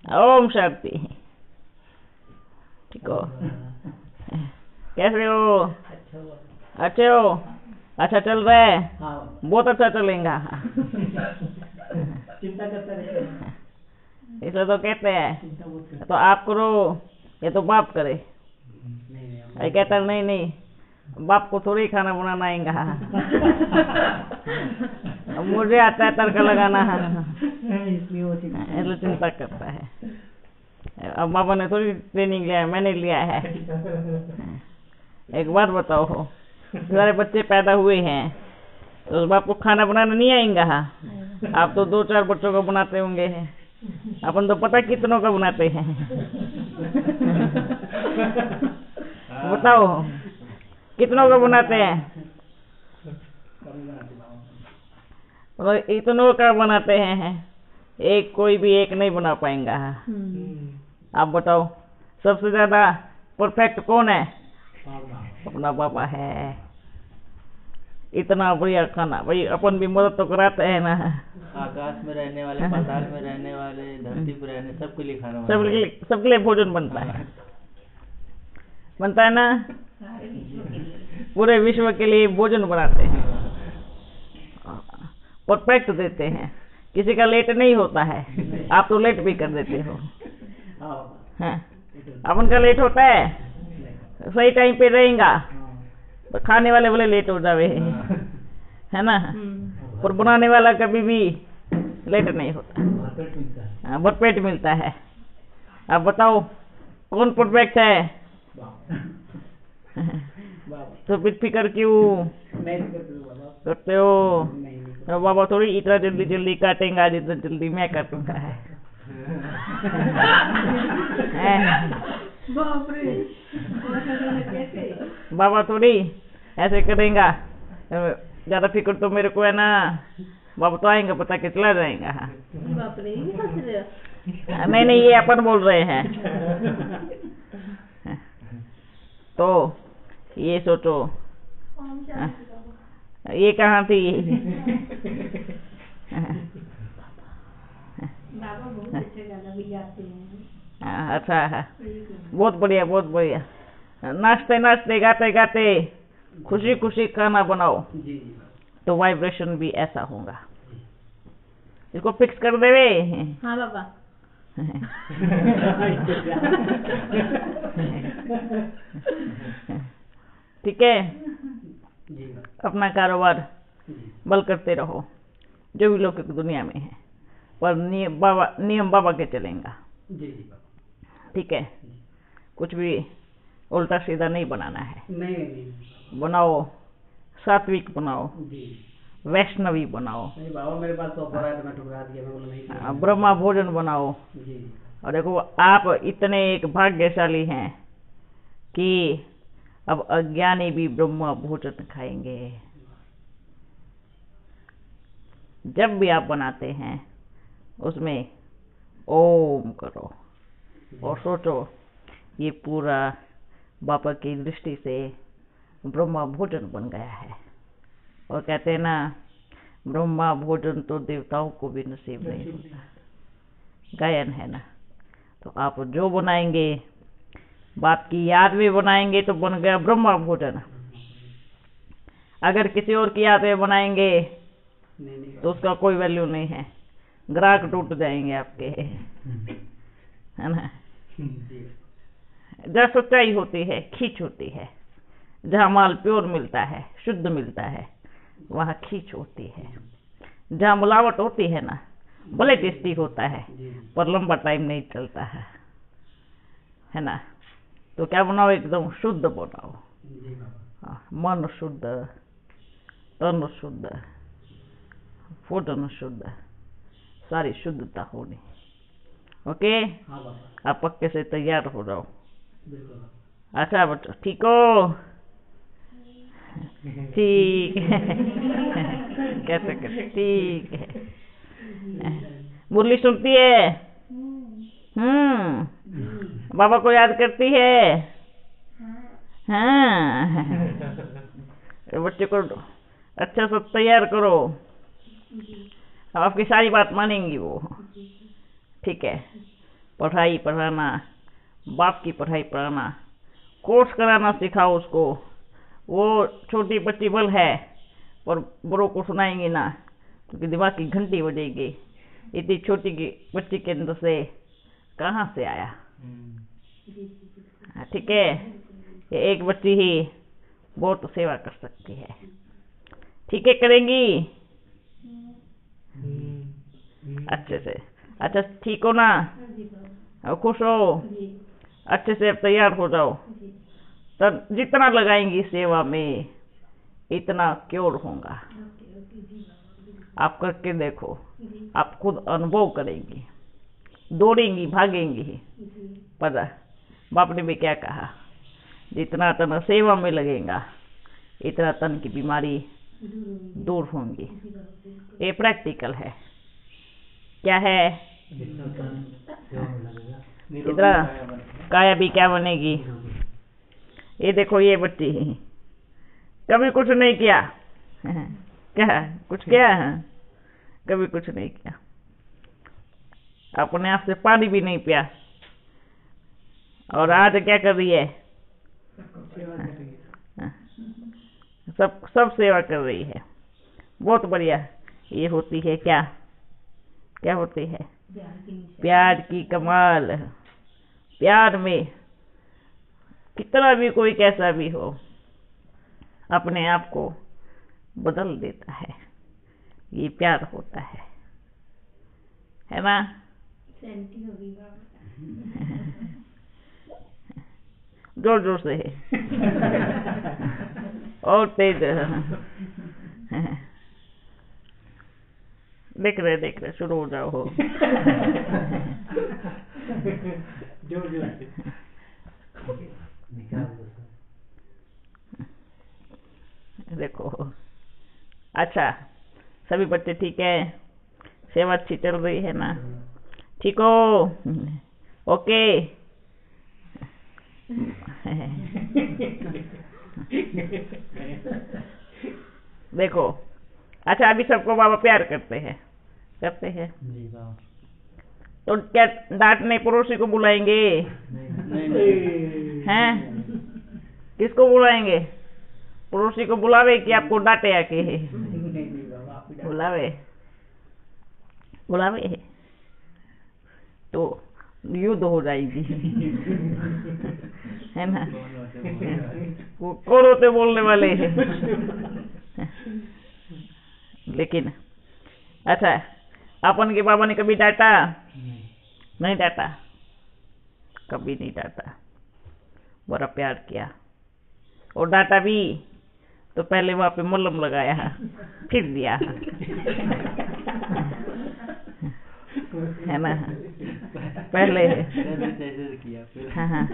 ओम शांति। ठीक हो? कैसे हो? अच्छे हो? अच्छा चल रहा है? हाँ, बहुत अच्छा चलेगा। चिंता करता रहता है। इसे तो कहते हैं चिंता बहुत करता तो आप करो, ये तो बाप करे। नहीं ये कहता है, नहीं नहीं, बाप को थोड़ी खाना बनाना आएगा। मुझे आता है तड़का लगाना। इसलिए वो इसलिए चिंता करता है। अब बाबा ने थोड़ी ट्रेनिंग लिया है, मैंने लिया है। एक बात बताओ, सारे बच्चे पैदा हुए हैं तो उस बाप को खाना बनाना नहीं आएगा। आप तो 2-4 बच्चों को बनाते होंगे, अपन तो पता कितनों का बनाते हैं। बताओ कितनों का बनाते हैं? मतलब इतनों का बनाते हैं, एक कोई भी एक नहीं बना पाएगा। आप बताओ सबसे ज्यादा परफेक्ट कौन है? अपना पापा है। इतना बढ़िया खाना, भाई अपन भी मदद तो कराते हैं ना। आकाश में रहने वाले, पाताल में रहने वाले, धरती पर रहने, सबके लिए खाना सबके लिए भोजन बनता है। बनता है ना? पूरे विश्व के लिए भोजन बनाते हैं, परफेक्ट देते हैं, किसी का लेट नहीं होता है। आप तो लेट भी कर देते हो। हैं? अपन का लेट होता है, सही टाइम पे रहेगा तो खाने वाले बोले लेट हो जावे, है ना? पर बनाने वाला कभी भी लेट नहीं होता, भरपेट मिलता है। अब बताओ कौन परफेक्ट है? तो फिर फिक्र क्यों करते हो? तो बाबा थोड़ी इतना जल्दी जल्दी काटेंगे जितना जल्दी मैं काटूंगा है। बाबा थोड़ी ऐसे करेगा, ज्यादा फिक्र तो मेरे को है ना। बाबा तो आएंगे पता के चला जाएगा। नहीं नहीं, ये अपन बोल रहे हैं। तो ये सोचो, ये कहाँ थी? अच्छा है, बहुत बढ़िया बहुत बढ़िया। नाचते नाचते गाते गाते खुशी खुशी खाना बनाओ तो वाइब्रेशन भी ऐसा होगा। इसको फिक्स कर देवे। हाँ बाबा। ठीक है, अपना कारोबार बल करते रहो जो भी लोग दुनिया में है, पर नियम बाबा के चलेगा। ठीक है, कुछ भी उल्टा सीधा नहीं बनाना है। नहीं बनाओ सात्विक, बनाओ वैष्णवी बनाओ, बाबा मेरे पास तो है तो मैं ठुकरा दिया, मैं बोला नहीं ब्रह्मा भोजन बनाओ। जी। और देखो आप इतने एक भाग्यशाली हैं कि अब अज्ञानी भी ब्रह्मा भोजन खाएंगे। जब भी आप बनाते हैं उसमें ओम करो और सोचो ये पूरा बाबा की दृष्टि से ब्रह्मा भोजन बन गया है। और कहते हैं ना, ब्रह्मा भोजन तो देवताओं को भी नसीब नहीं होता। गायन है ना, तो आप जो बनाएंगे, बाप की याद में बनाएंगे तो बन गया ब्रह्मा भोजन। अगर किसी और की याद में बनाएंगे तो उसका कोई वैल्यू नहीं है, ग्राहक टूट जाएंगे आपके, है ना? जहाँ सच्चाई होती है, खींच होती है, जहाँ माल प्योर मिलता है, शुद्ध मिलता है, वहाँ खींच होती है। जहाँ मिलावट होती है ना, भले टेस्टी होता है पर लंबा टाइम नहीं चलता है ना? तो क्या बनाओ, एकदम शुद्ध बनाओ। मन शुद्ध, तन शुद्ध, भोजन शुद्ध, सारी शुद्धता होनी। ओके, आप पक्के से तैयार हो जाओ। अच्छा बच्चों, ठीक हो? ठीक है। कैसे कैसे? ठीक है। मुरली सुनती है? बाबा को याद करती है? हाँ। बच्चे को अच्छा से तैयार करो, आपकी सारी बात मानेंगी वो। ठीक है, पढ़ाई पढ़ाना, बाप की पढ़ाई पढ़ाना, कोर्स कराना सिखाओ उसको। वो छोटी बच्ची बल है पर बड़ों को सुनाएंगे ना क्योंकि दिमाग की घंटी बजेगी। इतनी छोटी की बच्ची के अंदर से कहाँ से आया? ठीक है, ये एक बच्ची ही बहुत सेवा कर सकती है। ठीक है, करेंगी अच्छे से। अच्छा, ठीक हो ना? और खुश हो? अच्छे से तैयार हो जाओ। तब जितना लगाएंगी सेवा में इतना क्योर होगा। आप करके देखो, आप खुद अनुभव करेंगी, दौड़ेंगी, भागेंगी। पर बाप ने भी क्या कहा, जितना तन सेवा में लगेगा इतना तन की बीमारी दूर होंगी। ये प्रैक्टिकल है। क्या है? इतना काया भी क्या बनेगी। ये देखो, ये बच्ची कभी कुछ नहीं किया। क्या कुछ किया है? कभी कुछ नहीं किया। अपने आप से पानी भी नहीं पिया और आज क्या कर रही है? सब सेवा कर रही है। बहुत बढ़िया। ये होती है क्या? क्या होती है? प्यार की कमाल। प्यार में कितना भी कोई कैसा भी हो अपने आप को बदल देता है। ये प्यार होता है ना? जोर जोर से है और तेज। देख रहे शुरू हो जाओ। हो जोर जोर से देखो। अच्छा, सभी बच्चे ठीक है? सेवा अच्छी चल रही है ना? ठीक हो? ओके। देखो, अच्छा, अभी सबको बाबा प्यार करते हैं जी बाबा। तो क्या डांटने पड़ोसी को बुलाएंगे? हैं? किसको बुलाएंगे? पड़ोसी को बुलावे कि आपको डांटे आके? बुलावे तो युद्ध हो जाएगी। है ना? वो कौन होते बोलने वाले हैं? लेकिन अच्छा, अपन के बाबा ने कभी डांटा? नहीं डांटा, कभी नहीं डांटा। बड़ा प्यार किया और डांटा भी तो पहले वहां पे मलहम लगाया, फिर दिया। है ना? पहले किया फिर। हाँ,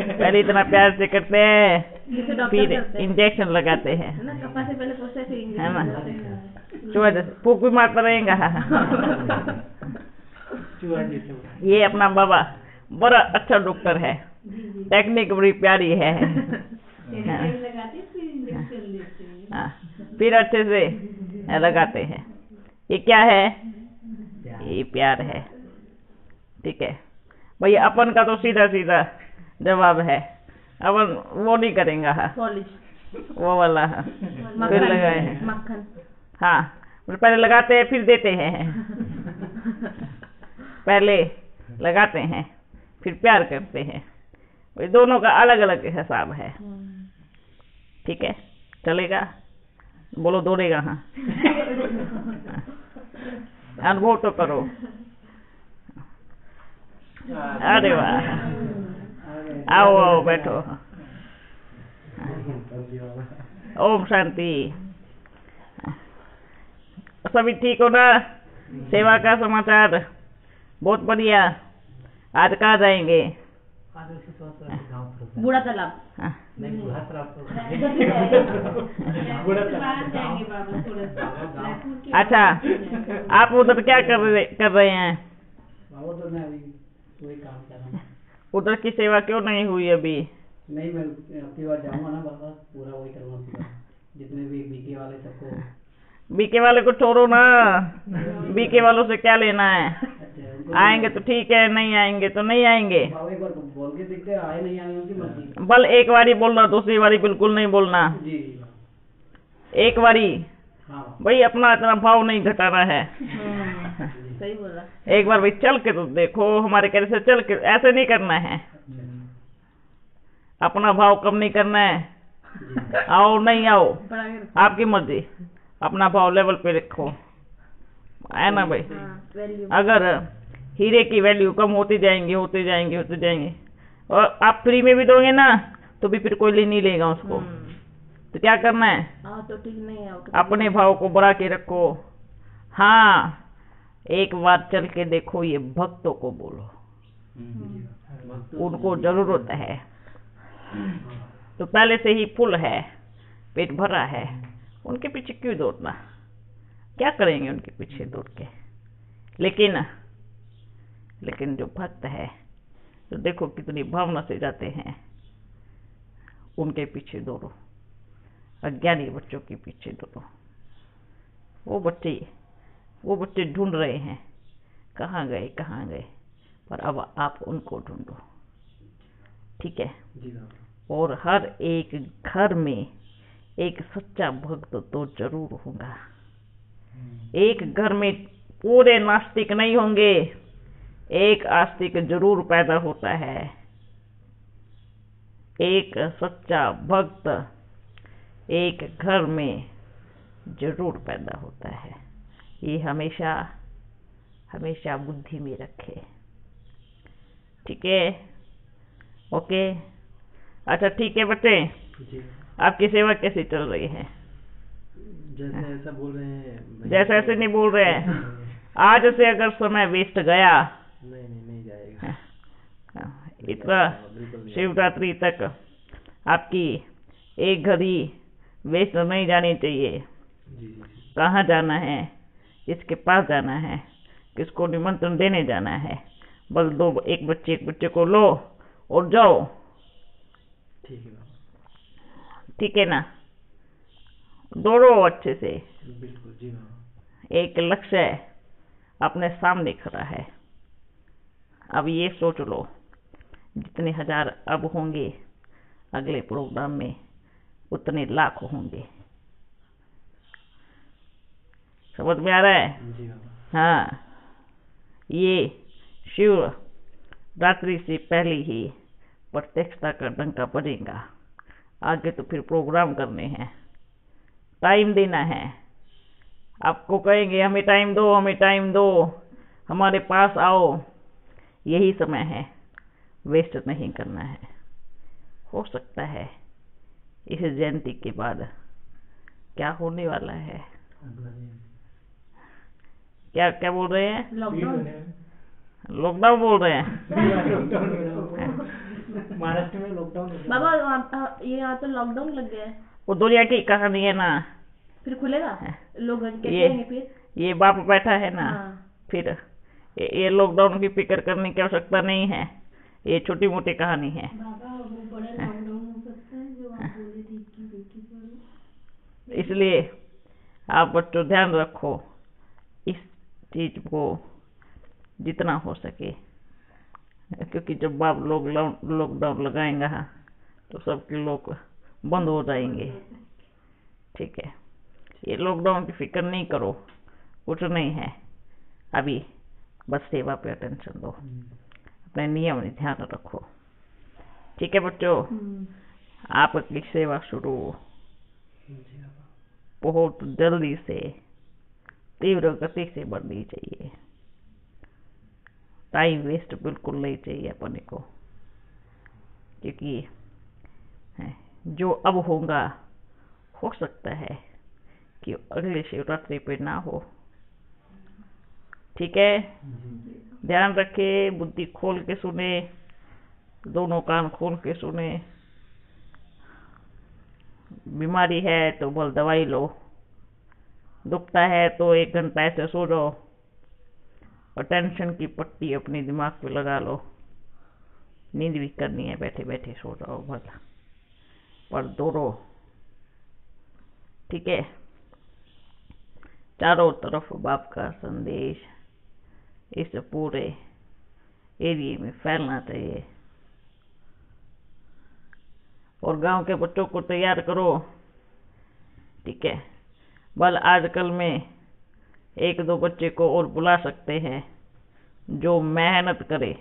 पहले इतना प्यार से करते हैं फिर इंजेक्शन लगाते हैं। है ना? फूक भी मारता रहेगा। ये अपना बाबा बड़ा अच्छा डॉक्टर है। टेक्निक बड़ी प्यारी है। हाँ, फिर अच्छे से लगाते हैं। ये क्या है? ये प्यार है। ठीक है भैया, अपन का तो सीधा सीधा जवाब है। अपन वो नहीं करेंगे। वो वाला फिर लगाए हैं। हाँ, पहले लगाते हैं फिर देते हैं। पहले लगाते हैं फिर प्यार करते हैं। ये दोनों का अलग अलग हिसाब है। ठीक है, चलेगा? बोलो, दौड़ेगा? हाँ, अनुभव तो करो। अरे वाह, आओ आओ बैठो। ओम शांति। सभी ठीक हो ना? सेवा का समाचार बहुत बढ़िया। आज कहाँ जाएंगे? बूढ़ा तालाब। अच्छा, आप उधर क्या कर रहे हैं? तो मैं अभी वही काम कर रहा हूँ। उधर की सेवा क्यों नहीं हुई अभी? नहीं, मैं अगली बार जाऊंगा ना बाबा, पूरा वही करूँगा। जितने भी बीके वाले सबको। बीके वाले को छोड़ो ना, बीके वालों से क्या लेना है? अच्छा, उनको आएंगे तो ठीक है, नहीं आएंगे तो नहीं आएंगे। बाबा एक बार बोल के देखते, आए नहीं आए उनकी मर्जी। बल एक बारी बोलना, दूसरी बारी बिल्कुल नहीं बोलना। जी जी एक बारी हाँ भाई अपना इतना भाव नहीं घटाना है। सही बोला। एक बार भाई चल के तो देखो, हमारे कहने से चल के, ऐसे नहीं करना है। अपना भाव कम नहीं करना है। आओ नहीं आओ बड़ा कर। आपकी मर्जी, अपना भाव लेवल पे रखो, है ना भाई। वैल्यू। अगर हीरे की वैल्यू कम होती जाएंगी होती जाएंगी होती जाएंगी, और आप फ्री में भी दोगे ना तो भी फिर कोई नहीं लेगा उसको। तो क्या करना है, तो ठीक नहीं है अपने भाव को बढ़ा के रखो। हाँ, एक बार चल के देखो, ये भक्तों को बोलो, उनको जरूरत है। तो पहले से ही फुल है, पेट भरा है, उनके पीछे क्यों दौड़ना, क्या करेंगे उनके पीछे दौड़ के। लेकिन जो भक्त है तो देखो कितनी भावना से जाते हैं, उनके पीछे दौड़ो, अज्ञानी बच्चों के पीछे दौड़ो। वो बच्चे ढूंढ रहे हैं कहाँ गए, पर अब आप उनको ढूंढो, ठीक है। और हर एक घर में एक सच्चा भक्त तो जरूर होगा। एक घर में पूरे नास्तिक नहीं होंगे, एक आस्तिक जरूर पैदा होता है। एक सच्चा भक्त एक घर में जरूर पैदा होता है। ये हमेशा हमेशा बुद्धि में रखे, ठीक है। ओके, अच्छा ठीक है बच्चे, आपकी सेवा कैसी चल रही है? जैसे ऐसा बोल रहे हैं, जैसे ऐसे नहीं बोल रहे हैं। आज से अगर समय वेस्ट गया, नहीं जाएगा। इतना शिवरात्रि तक आपकी एक घड़ी वेस्ट नहीं जानी चाहिए। कहाँ जाना है, किसके पास जाना है, किसको निमंत्रण देने जाना है, बस एक बच्चे को लो और जाओ, ठीक है ना। दौड़ो अच्छे से, बिल्कुल जी। एक लक्ष्य अपने सामने खड़ा है। अब ये सोच लो, जितने हजार अब होंगे अगले प्रोग्राम में, उतने लाख होंगे। समझ में आ रहा है? जी हाँ, ये शिव रात्रि से पहले ही प्रत्यक्षता का डंका बजेगा। आगे तो फिर प्रोग्राम करने हैं, टाइम देना है। आपको कहेंगे हमें टाइम दो, हमें टाइम दो, हमारे पास आओ, यही समय है, वेस्ट नहीं करना है। हो सकता है इस जयंती के बाद क्या होने वाला है, क्या क्या बोल रहे हैं? लॉकडाउन बोल रहे हैं। महाराष्ट्र में लॉकडाउन बाबा ये यहाँ तो लॉकडाउन लग गया है। वो दुनिया की कहानी है ना, फिर खुलेगा, लोग कैसे आएंगे फिर? ये बाप बैठा है ना। हाँ। फिर ये लॉकडाउन की फिक्र करने की आवश्यकता नहीं है, ये छोटी मोटी कहानी है। बाबा वो बड़ा लॉकडाउन हो सकता है जो आप बोले थे 21 वाला। इसलिए आप बच्चों ध्यान रखो इस चीज को जितना हो सके, क्योंकि जब आप लॉकडाउन लगाएंगे तो सबके लोग बंद हो जाएंगे, ठीक है। ये लॉकडाउन की फिक्र नहीं करो, कुछ नहीं है अभी, बस सेवा पे अटेंशन दो, अपने नियम में ध्यान रखो, ठीक है बच्चों। आपकी सेवा शुरू बहुत जल्दी से तीव्र गति से बढ़नी चाहिए, टाइम वेस्ट बिल्कुल नहीं चाहिए अपने को, क्योंकि जो अब होगा हो सकता है कि अगले शिवरात्रि पे ना हो, ठीक है। ध्यान रखे, बुद्धि खोल के सुने, दोनों कान खोल के सुने। बीमारी है तो बल दवाई लो, दुखता है तो 1 घंटा ऐसे सो जाओ और टेंशन की पट्टी अपने दिमाग पे लगा लो। नींद भी करनी है, बैठे बैठे सो जाओ भला, पर दौड़ो, ठीक है। चारों तरफ बाप का संदेश इस पूरे एरिया में फैलना चाहिए। और गांव के बच्चों को तैयार करो, ठीक है। बल आजकल में एक दो बच्चे को और बुला सकते हैं जो मेहनत करे,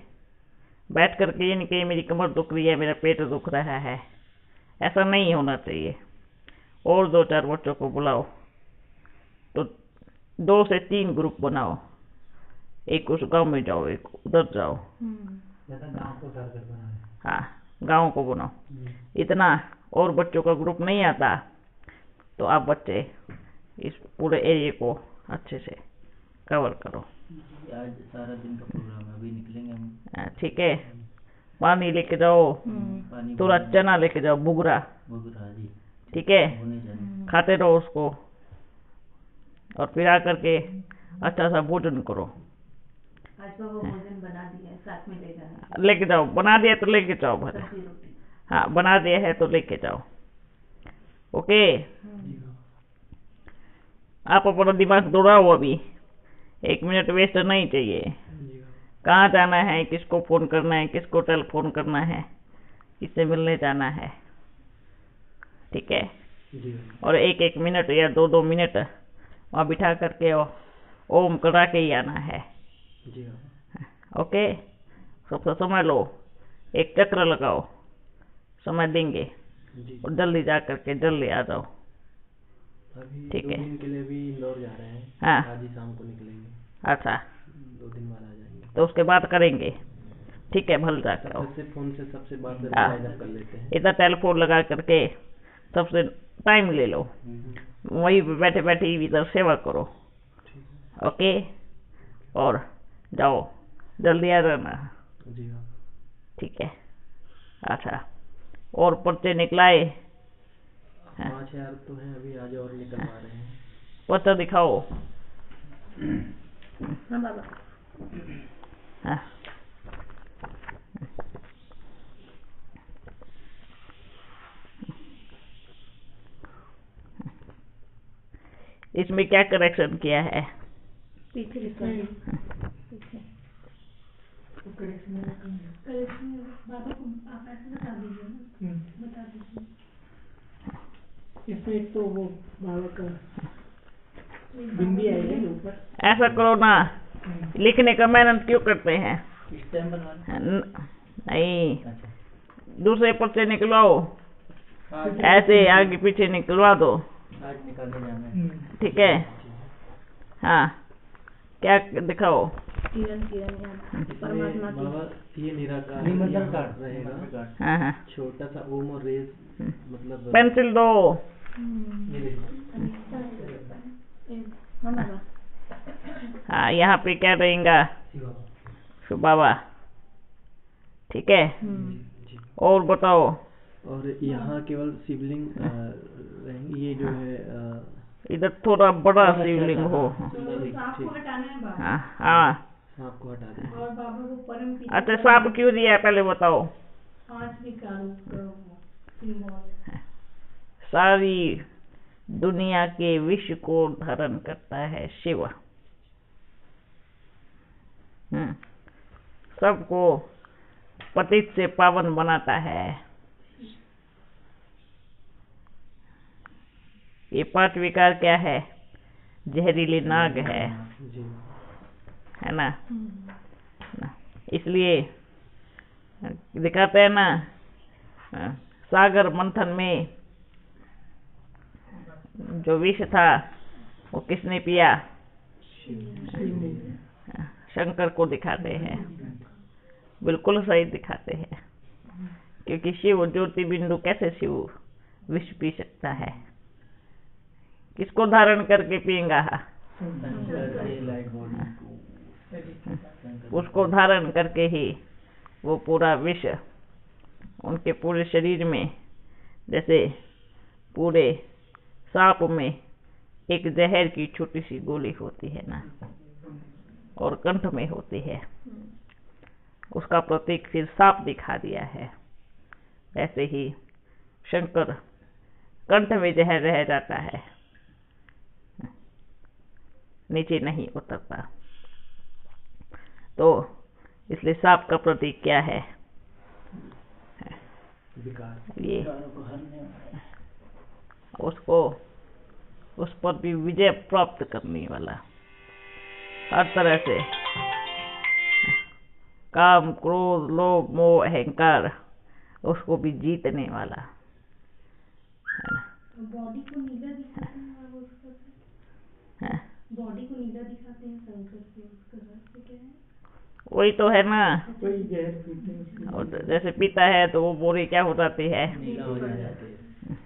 बैठ करके ये नहीं कि मेरी कमर दुख रही है, मेरा पेट दुख रहा है, ऐसा नहीं होना चाहिए। और 2-4 बच्चों को बुलाओ, तो 2 से 3 ग्रुप बनाओ, एक उस गांव में जाओ, एक उधर जाओ। गाँव को टारगेट बना रहे हैं। हाँ, गांव को बनाओ। इतना और बच्चों का ग्रुप नहीं आता तो आप बच्चे इस पूरे एरिया को अच्छे से कवर करो। आज सारा दिन का प्रोग्राम है, अभी निकलेंगे हम। ठीक है, पानी लेके जाओ, पानी थोड़ा चना लेके जाओ, बुगरा, जी, ठीक है। होने जाने। खाते रहो उसको, और फिर आकर के अच्छा सा भोजन करो। आज का वो भोजन बना दिया है, साथ में ले जाना, लेके जाओ, बना दिया तो लेके जाओ भले। सब्जी रोटी। हाँ, बना दिया है तो लेके जाओ। ओके, आप अपना दिमाग दौड़ाओ, अभी 1 मिनट वेस्ट नहीं चाहिए। कहाँ जाना है, किसको फोन करना है, किसको टेलीफोन करना है, किससे मिलने जाना है, ठीक है। और 1-1 मिनट या 2-2 मिनट वहाँ बिठा करके ओम करा के ही आना है। ओके, सबसे समय लो, एक चक्र लगाओ, समय देंगे और जल्दी जा करके जल्दी आ जाओ। अभी ठीक 2 है। दिन के लिए भी इंदौर जा रहे हैं। हाँ। आज ही शाम को निकलेंगे, अच्छा, 2 दिन बाद आ जाएंगे। तो उसके बाद करेंगे, ठीक है। भल जा करो, सबसे फोन से सबसे बात हाँ। करके कर लेते हैं। इतना टेलीफोन लगा करके सबसे टाइम ले लो, वहीं पे बैठे बैठे इधर सेवा करो। ओके, और जाओ, जल्दी आ जाना, जी हाँ। ठीक है। अच्छा, और पर्चे निकलाए? हाँ। 5000 तो हैं अभी, आज और निकलवा रहे हैं। पर्चा दिखाओ। हाँ बाबा। हाँ, इसमें क्या करेक्शन किया है? पीछे बाबा को आप ऐसे बता दीजिए ना, बता दीजिए। इसमें एक तो वो बाबा का बिंदी आई है ऊपर। ऐसा करो ना, लिखने का मेहनत क्यों करते हैं? स्टैम्प बनवाना। नहीं, अच्छा, दूसरे पर्चे निकलवाओ, आज ऐसे आगे पीछे निकलवा दो, आज निकालने जाना है। ठीक है। हाँ, क्या दिखाओ? किरण यहाँ परमात्मा की। बाबा ये निराकार निमंत्रण कार्ड रहेगा, हाँ हाँ, छोटा सा ओम और रेज, मतलब पेंसिल दो। ये देखो। हाँ बाबा। हाँ, यहाँ पे क्या रहेगा? शिव बाबा, ठीक है। और बताओ? और यहाँ केवल शिवलिंग रहेंगे, ये जो है इधर थोड़ा बड़ा शिवलिंग हो। सांप को हटाना है बाबा। हाँ हाँ, सांप को हटा दें। और बाबा को परम पीछे अच्छा, सांप क्यों दिया है पहले बताओ? 5 विकारों सिंबल। सारी दुनिया के विष को धारण करता है शिव। सबको पतित से पावन बनाता है। ये 5 विकार क्या है? जहरीले नाग है ना? इसलिए दिखाते हैं ना, सागर मंथन में जो विष था वो किसने पिया? शंकर को दिखाते हैं, बिल्कुल सही दिखाते हैं, क्योंकि शिव ज्योति बिंदु कैसे शिव विष पी सकता है? किसको धारण करके पिएगा? उसको धारण करके ही वो पूरा विष उनके पूरे शरीर में, जैसे पूरे सांप में एक जहर की छोटी सी गोली होती है ना, और कंठ में होती है, उसका प्रतीक फिर सांप दिखा दिया है। ऐसे ही शंकर कंठ में जहर रह जाता है, नीचे नहीं उतरता। तो इसलिए सांप का प्रतीक क्या है? विकार। ये विकारों को हरने वाला। उसको उस पर भी विजय प्राप्त करने वाला, हर तरह से काम, क्रोध, लोभ, मोह, अहंकार, उसको भी जीतने वाला है ना। बॉडी को नीला दिखाते हैं और उसका हाँ, बॉडी को नीला दिखाते हैं शंकर से, उसका रहस्य क्या है? वही तो है ना। कोई जहर पीते हैं उसमें। और जैसे पीता है तो वो बोरी क्या हो जाती है, नीला हो जाती है।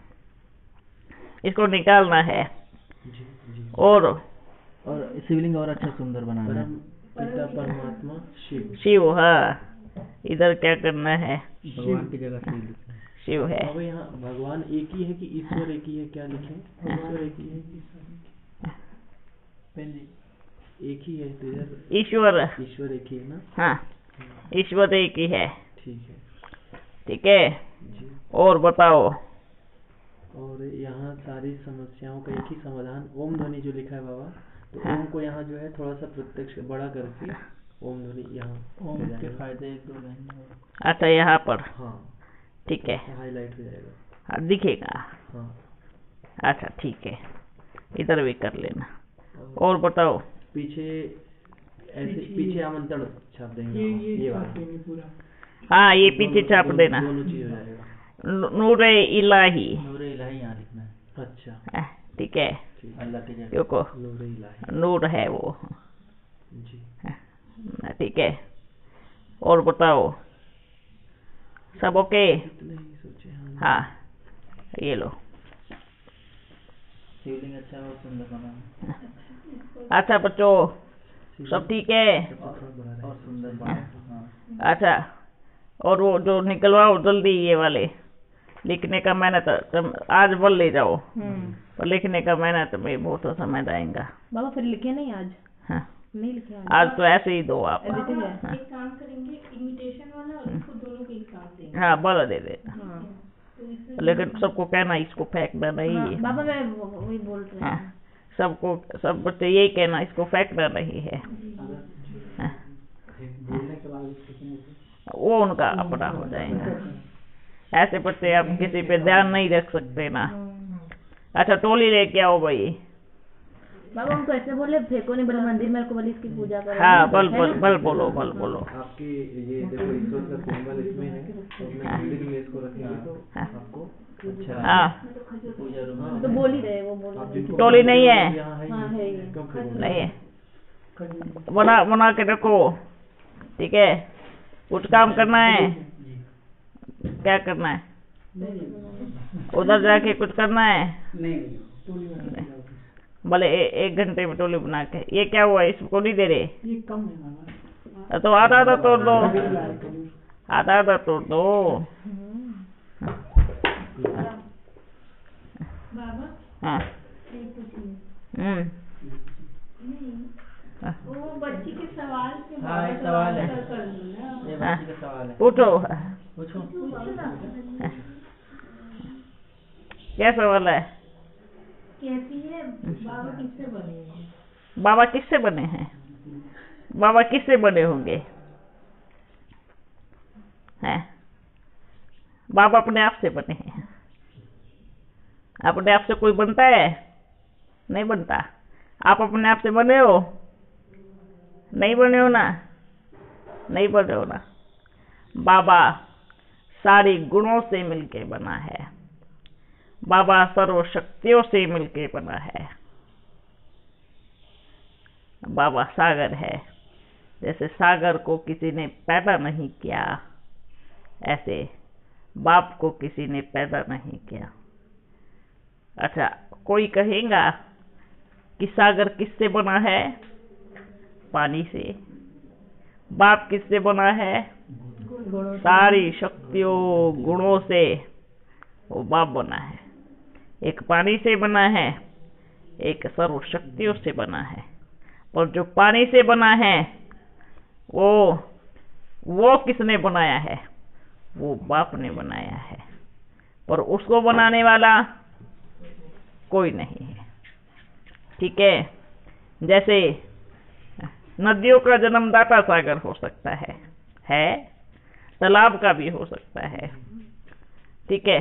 इसको निकालना है। जी जी। और शिवलिंग और अच्छा सुंदर बनाना है। परम पिता परमात्मा शिव। शिव, हाँ, इधर क्या करना है? भगवान की जगह शिव लिखना है। शिव है। बाबा यहाँ भगवान एक ही है कि ईश्वर एक ही है, क्या लिखें? ईश्वर एक ही है कि पेन जी। एक ही है तो इधर ईश्वर, ईश्वर एक ही है ना? हाँ, ईश्वर एक ही है। ठीक है ठीक है, जी। और बताओ। और यहाँ सारी समस्याओं का एक ही समाधान ओम ध्वनि जो लिखा है बाबा, तो हाँ। ओम को यहाँ जो है थोड़ा सा प्रत्यक्ष बड़ा करके ओम ध्वनि यहाँ ओम हो के जाएगा। फायदे एक दो लाइन और। अच्छा, यहाँ पर, हाँ ठीक है, हाईलाइट हो जाएगा। हाँ, दिखेगा। हाँ अच्छा, ठीक है, इधर भी कर लेना। और बताओ। पीछे ऐसे पीछे आमंत्रण छाप देंगे। ये छाप वाला देंगे पूरा। हाँ, ये पीछे छाप देना। दोनों चीज हो जाएगा। नूरे इलाही। नूरे इलाही यहाँ लिखना है। अच्छा हाँ, ठीक है, ठीक। अल्लाह की जगह। क्योंकि नूरे इलाही। नूर है वो। जी हाँ, ठीक है, और बताओ। सब ओके? इतने ही सोचे। हाँ, ये लो। शिवलिंग अच्छा और सुंदर बनाना है। अच्छा बच्चों, सब ठीक है? थोड़ा बड़ा रहे। और सुंदर बनाना। हाँ। अच्छा, और वो जो निकलवाओ जल्दी ये वाले, लिखने का मेहनत तुम आज बोल ले जाओ, और लिखने का मेहनत में बहुत समय जाएगा। बाबा फिर लिखे नहीं आज? हाँ, नहीं लिखे आज तो ऐसे ही दो आप। देते हैं। हाँ, एक काम करेंगे, इमिटेशन वाला और इसको दोनों के एग्जाम देंगे। हाँ, बोलो दे देना, हाँ। तो इसमें लेकिन सबको कहना इसको फेंकना नहीं हाँ, है। बाबा मैं वही बोल रही हाँ, हूँ। सबको, सब बच्चे यही कहना इसको फेंकना नहीं है। हाँ, बोलने के बाद सीखने से वो उनका अपना हो जाएगा। ऐसे बच्चे आप किसी पे ध्यान नहीं रख सकते ना। अच्छा, टोली लेके आओ भाई। बाबा हमको ऐसे बोले फेंको नहीं, बोले मंदिर में को बोले इसकी पूजा करो। हाँ, बल है बल ना? बल बोलो, बल बोलो। आपकी ये देखो ईश्वर का सिंबल इसमें है, तो अपने मंदिर में इसको रखेंगे तो हाँ। आपको अच्छा। हाँ, पूजा रूम में। तो बोल ही रहे, वो बोल आप रहे। जिनको टोली नहीं है? यहाँ है हाँ, है ही, ये। क्यों फेंकोगे? नहीं है, बना बना के रखो। ठीक है, कुछ काम करना है? क्या करना है? उधर जाके कुछ करना है? नहीं टोली बना के जाओगे। भले 1 घंटे में टोली बना के। ये क्या हुआ, इसको नहीं दे रहे? ये कम है मामा। तो आधा आधा तोड़ दो, अभी लाए करूँ। आधा आधा तोड़ दो। बाबा हाँ, एक पूछिए। हम्म, वो बच्ची के सवाल के हाँ, बाबा एक सवाल है। कर लो ना। ये बच्ची का सवाल है। पूछो। पूछो। पूछो ना। क्या सवाल है? कहती है बाबा किससे बने हैं? बाबा किससे बने हैं? बाबा किससे बने होंगे? हैं? बाबा अपने आप से बने हैं। अपने आप से कोई बनता है? नहीं बनता। आप अपने आप से बने हो? नहीं बने हो ना? नहीं बने हो ना? बाबा सारी गुणों से मिलके बना है। बाबा सर्व शक्तियों से मिलके बना है। बाबा सागर है। जैसे सागर को किसी ने पैदा नहीं किया, ऐसे बाप को किसी ने पैदा नहीं किया। अच्छा, कोई कहेगा कि सागर किससे बना है? पानी से। बाप किससे बना है? सारी शक्तियों गुणों से वो बाप बना है। एक पानी से बना है, एक सर्व शक्तियों से बना है। और जो पानी से बना है वो किसने बनाया है? वो बाप ने बनाया है। पर उसको बनाने वाला कोई नहीं है। ठीक है, जैसे नदियों का जन्मदाता सागर हो सकता है, तालाब का भी हो सकता है, ठीक है,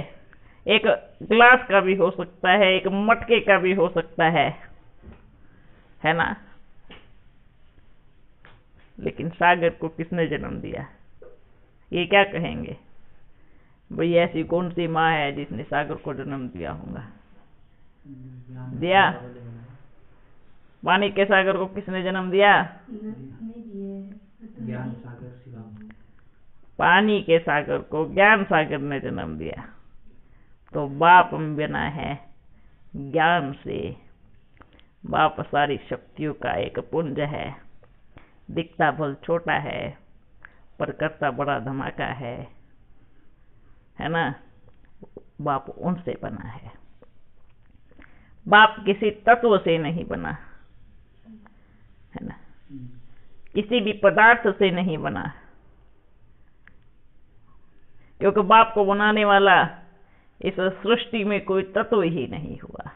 एक ग्लास का भी हो सकता है, एक मटके का भी हो सकता है ना। लेकिन सागर को किसने जन्म दिया? ये क्या कहेंगे भाई, ऐसी कौन सी माँ है जिसने सागर को जन्म दिया होगा? दिया? पानी के सागर को किसने जन्म दिया? ज्ञान सागर शिवा। पानी के सागर को ज्ञान सागर ने जन्म दिया। तो बाप बना है ज्ञान से। बाप सारी शक्तियों का एक पुंज है, दिखता भल छोटा है पर करता बड़ा धमाका है ना। बाप उनसे बना है। बाप किसी तत्व से नहीं बना है ना, किसी भी पदार्थ से नहीं बना, क्योंकि बाप को बनाने वाला इस सृष्टि में कोई तत्व ही नहीं हुआ।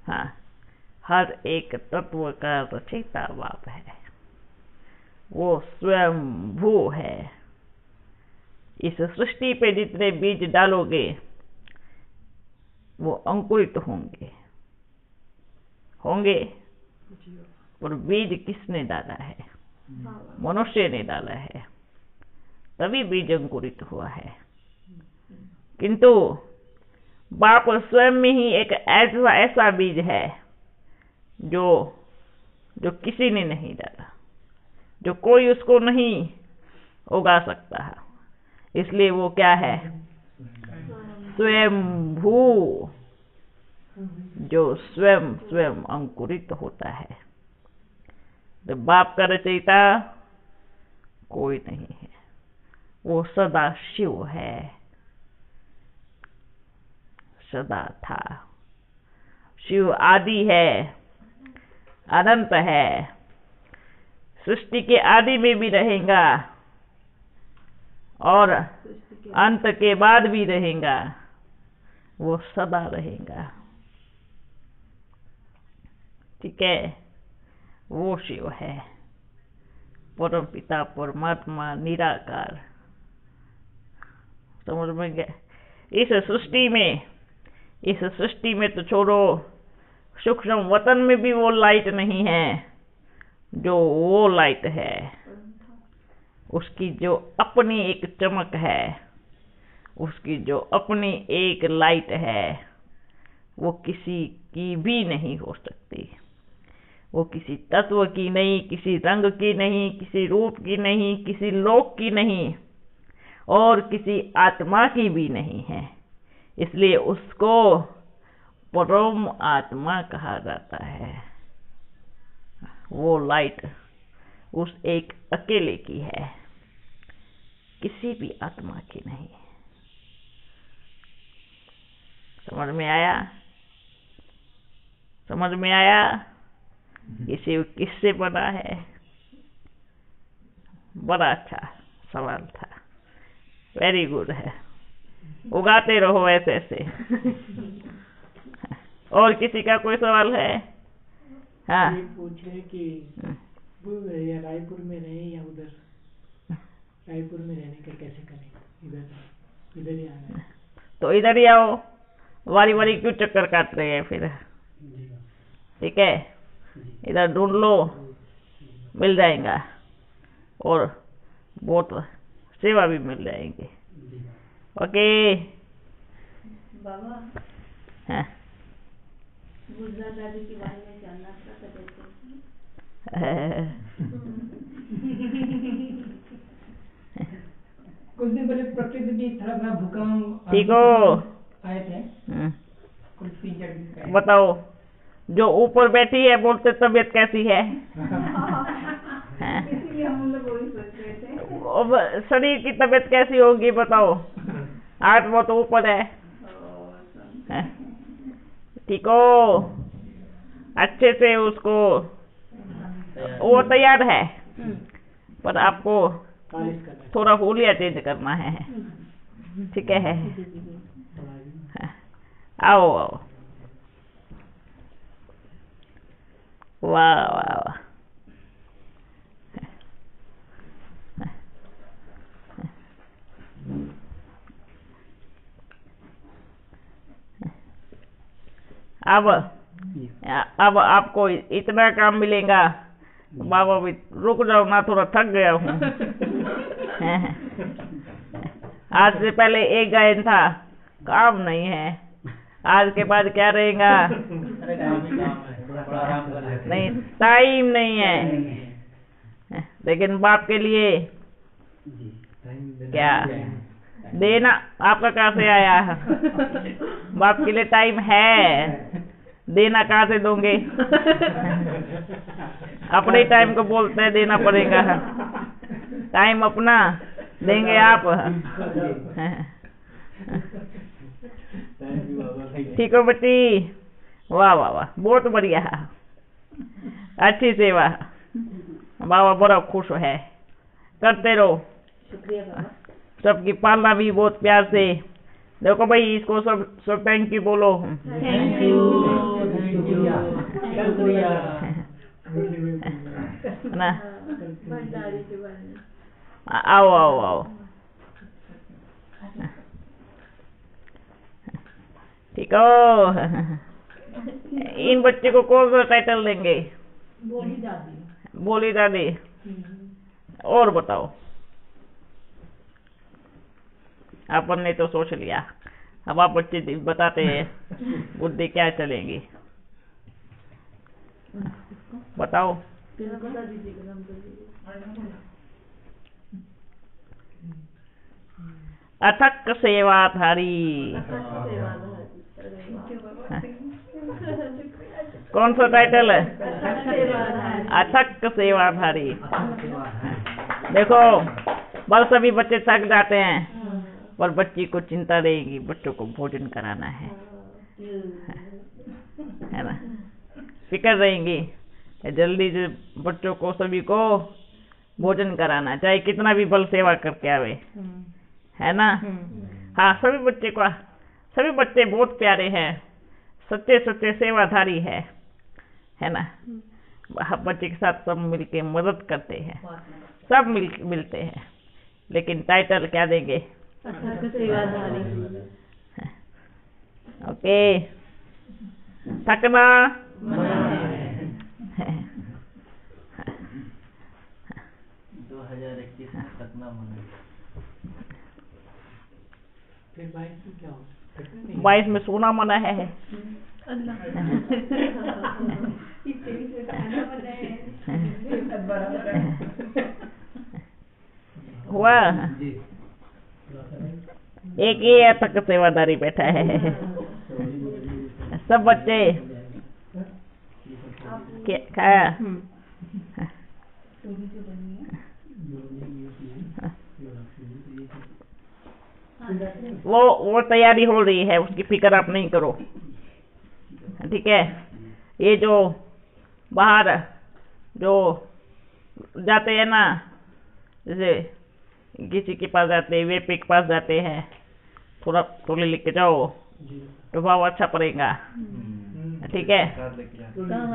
हाँ, हर एक तत्व का रचयिता बाप है। वो स्वयं भू है। इस सृष्टि पे जितने बीज डालोगे वो अंकुरित होंगे पर बीज किसने डाला है? मनुष्य ने डाला है, तभी बीज अंकुरित हुआ है। किंतु बाप स्वयं में ही एक ऐसा बीज है जो किसी ने नहीं डाला, जो कोई उसको नहीं उगा सकता है। इसलिए वो क्या है? स्वयं भू, जो स्वयं अंकुरित होता है। तो बाप का रचयिता कोई नहीं है, वो सदा शिव है, सदा था। शिव आदि है, अनंत है, सृष्टि के आदि में भी रहेगा और अंत के बाद भी रहेगा। वो सदा रहेगा, ठीक है। वो शिव है, परम पिता परमात्मा निराकार। समझ में गया? इस सृष्टि में तो छोड़ो, सूक्ष्म वतन में भी वो लाइट नहीं है जो वो लाइट है। उसकी जो अपनी एक चमक है, उसकी जो अपनी एक लाइट है, वो किसी की भी नहीं हो सकती। वो किसी तत्व की नहीं, किसी रंग की नहीं, किसी रूप की नहीं, किसी लोक की नहीं और किसी आत्मा की भी नहीं है। इसलिए उसको परम आत्मा कहा जाता है। वो लाइट उस एक अकेले की है, किसी भी आत्मा की नहीं। समझ में आया? समझ में आया? ये शिव किससे बना है? बड़ा अच्छा सवाल था, वेरी गुड है। उगाते रहो ऐसे ऐसे। और किसी का कोई सवाल है? हाँ, ये पूछे कि वो या रायपुर में रहे या उधर, रायपुर में रहने का कैसे करें? इधर ही आना है तो इधर ही आओ। वारी वारी क्यों चक्कर काट रहे हैं फिर? ठीक है, इधर ढूंढ लो, मिल जाएगा और बहुत सेवा भी मिल जाएंगे। ओके। बाबा, हाँ। गुजरात राज्य के बारे में जानना था कुछ दिन पहले प्रकृति भी थोड़ा भूकंप ठीक हो? आए थे, कुछ फीचर बताओ, जो ऊपर बैठी है बोलते तबीयत कैसी है? इसीलिए हम लोग वही सोच रहे थे। अब शरीर की तबीयत कैसी होगी बताओ? आत्मा तो ऊपर है। ठीक हो? अच्छे से उसको, वो तैयार है पर आपको थोड़ा हुलिया चेंज करना है। ठीक है, आओ आओ। वाह वाह वाह। अब आपको इतना काम मिलेगा, बाबा भी रुक जाओ ना, थोड़ा थक गया हूँ। आज से पहले एक गायन था, काम नहीं है। आज के बाद क्या रहेगा? अरे काम ही काम है, थोड़ा आराम कर लेते हैं। नहीं, टाइम नहीं है। लेकिन बाप के लिए क्या देना? आपका कहाँ से आया? बाप के लिए टाइम है, देना कहाँ से दोगे? अपने टाइम को बोलते हैं देना पड़ेगा। टाइम अपना देंगे आप। ठीक हो बच्ची? वाह वाह वाह, बहुत बढ़िया, अच्छी सेवा। बाबा बड़ा खुश है, करते रहो। शुक्रिया बाबा। सबकी पालना भी बहुत प्यार से। देखो भाई, इसको सब थैंक यू बोलो। थैंक यू, शुक्रिया। ना भंडारी के बारे में। आओ आओ आओ। ठीक हो? इन बच्चे को कौन सा टाइटल देंगे? बोली दादी। बोली दादी। और बताओ, अपन ने तो सोच लिया, अब आप बच्चे बताते हैं बुद्धि क्या चलेगी। बताओ। बता दीजिएगा, नाम कर दीजिए। अथक सेवाधारी। कौन सा टाइटल है? अथक सेवाधारी। देखो, बस सभी बच्चे थक जाते हैं, पर बच्ची को चिंता रहेगी, बच्चों को भोजन कराना है ना? फिक्र रहेंगी, जल्दी से बच्चों को सभी को भोजन कराना, चाहे कितना भी बल सेवा करके आवे, है ना? हाँ, सभी बच्चे बहुत प्यारे हैं, सच्चे सच्चे सेवाधारी है ना? बच्चे के साथ सब मिलके मदद करते हैं, सब मिलते हैं, लेकिन टाइटल क्या देंगे? सेवाधारी। ओके, थकना 2021 में थकना मना। फिर 22 में क्या हो? थकना नहीं। 22 में सोना मना है। हुआ? एक ये तक सेवादारी बैठा है। सब बच्चे खाया? वो तैयारी हो रही है, उसकी फिक्र आप नहीं करो, ठीक है? ये जो बाहर जो जाते हैं ना, जैसे किसी के पास जाते हैं, वेपी के पास जाते हैं, थोड़ा थोड़ी लेके जाओ तो भाव अच्छा पड़ेगा, ठीक है?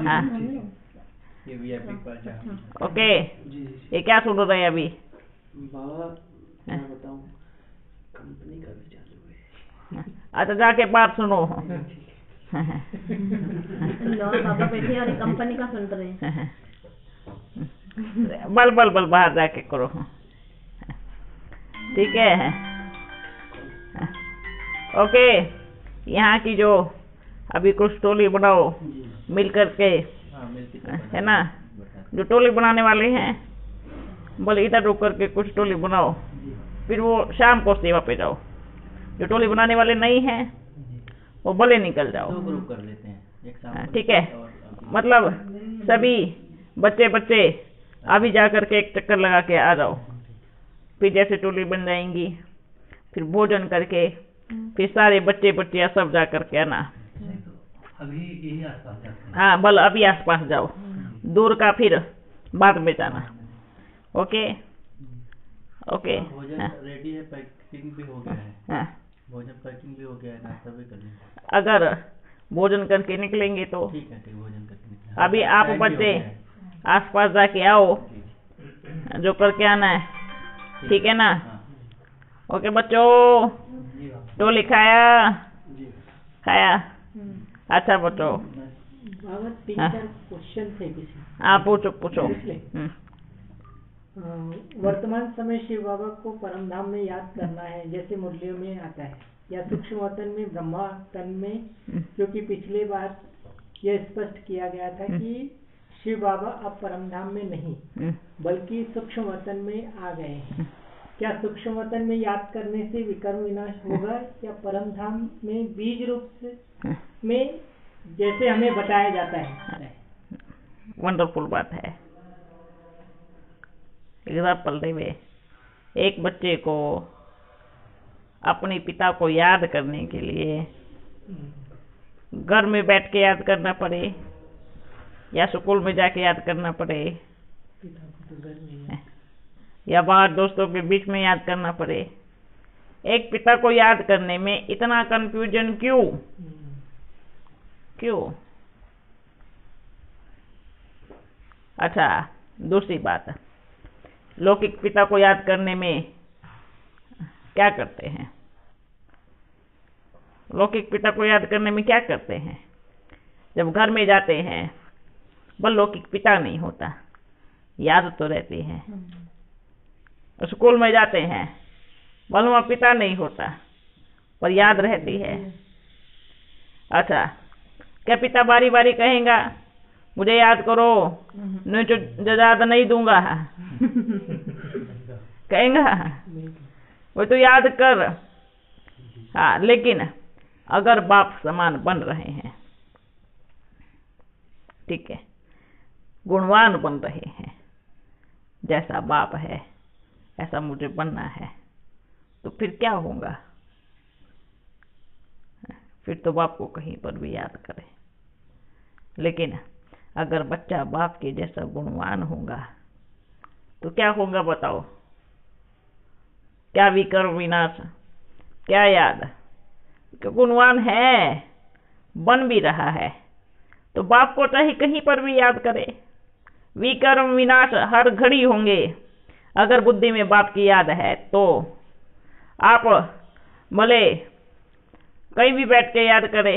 हाँ, ये VIP के पास जाओ। ओके। ये क्या सुन रहे हैं अभी? बाबा क्या बताऊं, कंपनी का भी चालू है। अच्छा, जाके बात सुनो। लो बाबा बैठे और कंपनी का सुन रहे हैं। बल बाहर जाके करो, ठीक है? ओके, यहाँ की जो अभी कुछ टोली बनाओ मिल करके, है ना? जो टोली बनाने वाले हैं, बोले इधर रुक करके कुछ टोली बनाओ, फिर वो शाम को सेवा पे जाओ। जो टोली बनाने वाले नहीं हैं, वो भले निकल जाओ, 2 ग्रुप कर लेते हैं, एक शाम को ठीक है? और मतलब सभी बच्चे अभी जा करके एक चक्कर लगा के आ जाओ, फिर जैसे टोली बन जाएंगी, फिर भोजन करके, फिर सारे बच्चे सब जा करके आना। अभी यही आसपास जाते हैं। हाँ, बल अभी आसपास जाओ, दूर का फिर बाद में जाना। Okay okay. भोजन हाँ, रेडी है, पैकिंग भी हो गया है। हाँ। भोजन पैकिंग भी हो गया है, नाश्ता भी कर लिया। अगर भोजन करके निकलेंगे तो। ठीक है, ठीक, भोजन करके निकलेंगे। अभी आप टाइम भी हो बच्चे गया है। आसपास जाके आओ, जो करके आना है, ठीक है ना? हाँ। ओके बच्चों, टोली खाया? खाया? अच्छा बच्चों, बाबा 3-4 हाँ। क्वेश्चन थे किसी। आप पूछो पूछो। वर्तमान समय शिव बाबा को परमधाम में याद करना है, जैसे मुरलियों में आता है, या सूक्ष्म वतन में ब्रह्मा तन में, क्योंकि पिछले बार यह स्पष्ट किया गया था कि शिव बाबा अब परमधाम में नहीं बल्कि सूक्ष्म वतन में आ गए हैं। क्या सूक्ष्म वतन में याद करने से विकर्म विनाश होगा, या परमधाम में बीज रूप से में जैसे हमें बताया जाता है? वंडरफुल बात है। एग्जाम्पल देवे, एक बच्चे को अपने पिता को याद करने के लिए घर में बैठ के याद करना पड़े या स्कूल में जाके याद करना पड़े पिता को तो घर में ही या बाहर दोस्तों के बीच में याद करना पड़े, एक पिता को याद करने में इतना कंफ्यूजन क्यों? क्यों? अच्छा, दूसरी बात, लौकिक पिता को याद करने में क्या करते हैं? लौकिक पिता को याद करने में क्या करते हैं? जब घर में जाते हैं, बस लौकिक पिता नहीं होता, याद तो रहती है। स्कूल में जाते हैं, बस वहाँ पिता नहीं होता, पर याद रहती है। अच्छा, क्या पिता बारी बारी कहेगा मुझे याद करो, नहीं तो याद नहीं दूंगा? कहेगा? वो तो याद कर। हाँ, लेकिन अगर बाप समान बन रहे हैं, ठीक है, गुणवान बन रहे हैं, जैसा बाप है ऐसा मुझे बनना है, तो फिर क्या होगा? फिर तो बाप को कहीं पर भी याद करे। लेकिन अगर बच्चा बाप के जैसा गुणवान होगा तो क्या होगा बताओ? क्या विकर्म विनाश, क्या याद? गुणवान है, बन भी रहा है, तो बाप को चाहे कहीं पर भी याद करे। विकर्म विनाश हर घड़ी होंगे। अगर बुद्धि में बाप की याद है तो आप भले कहीं भी बैठ के याद करे,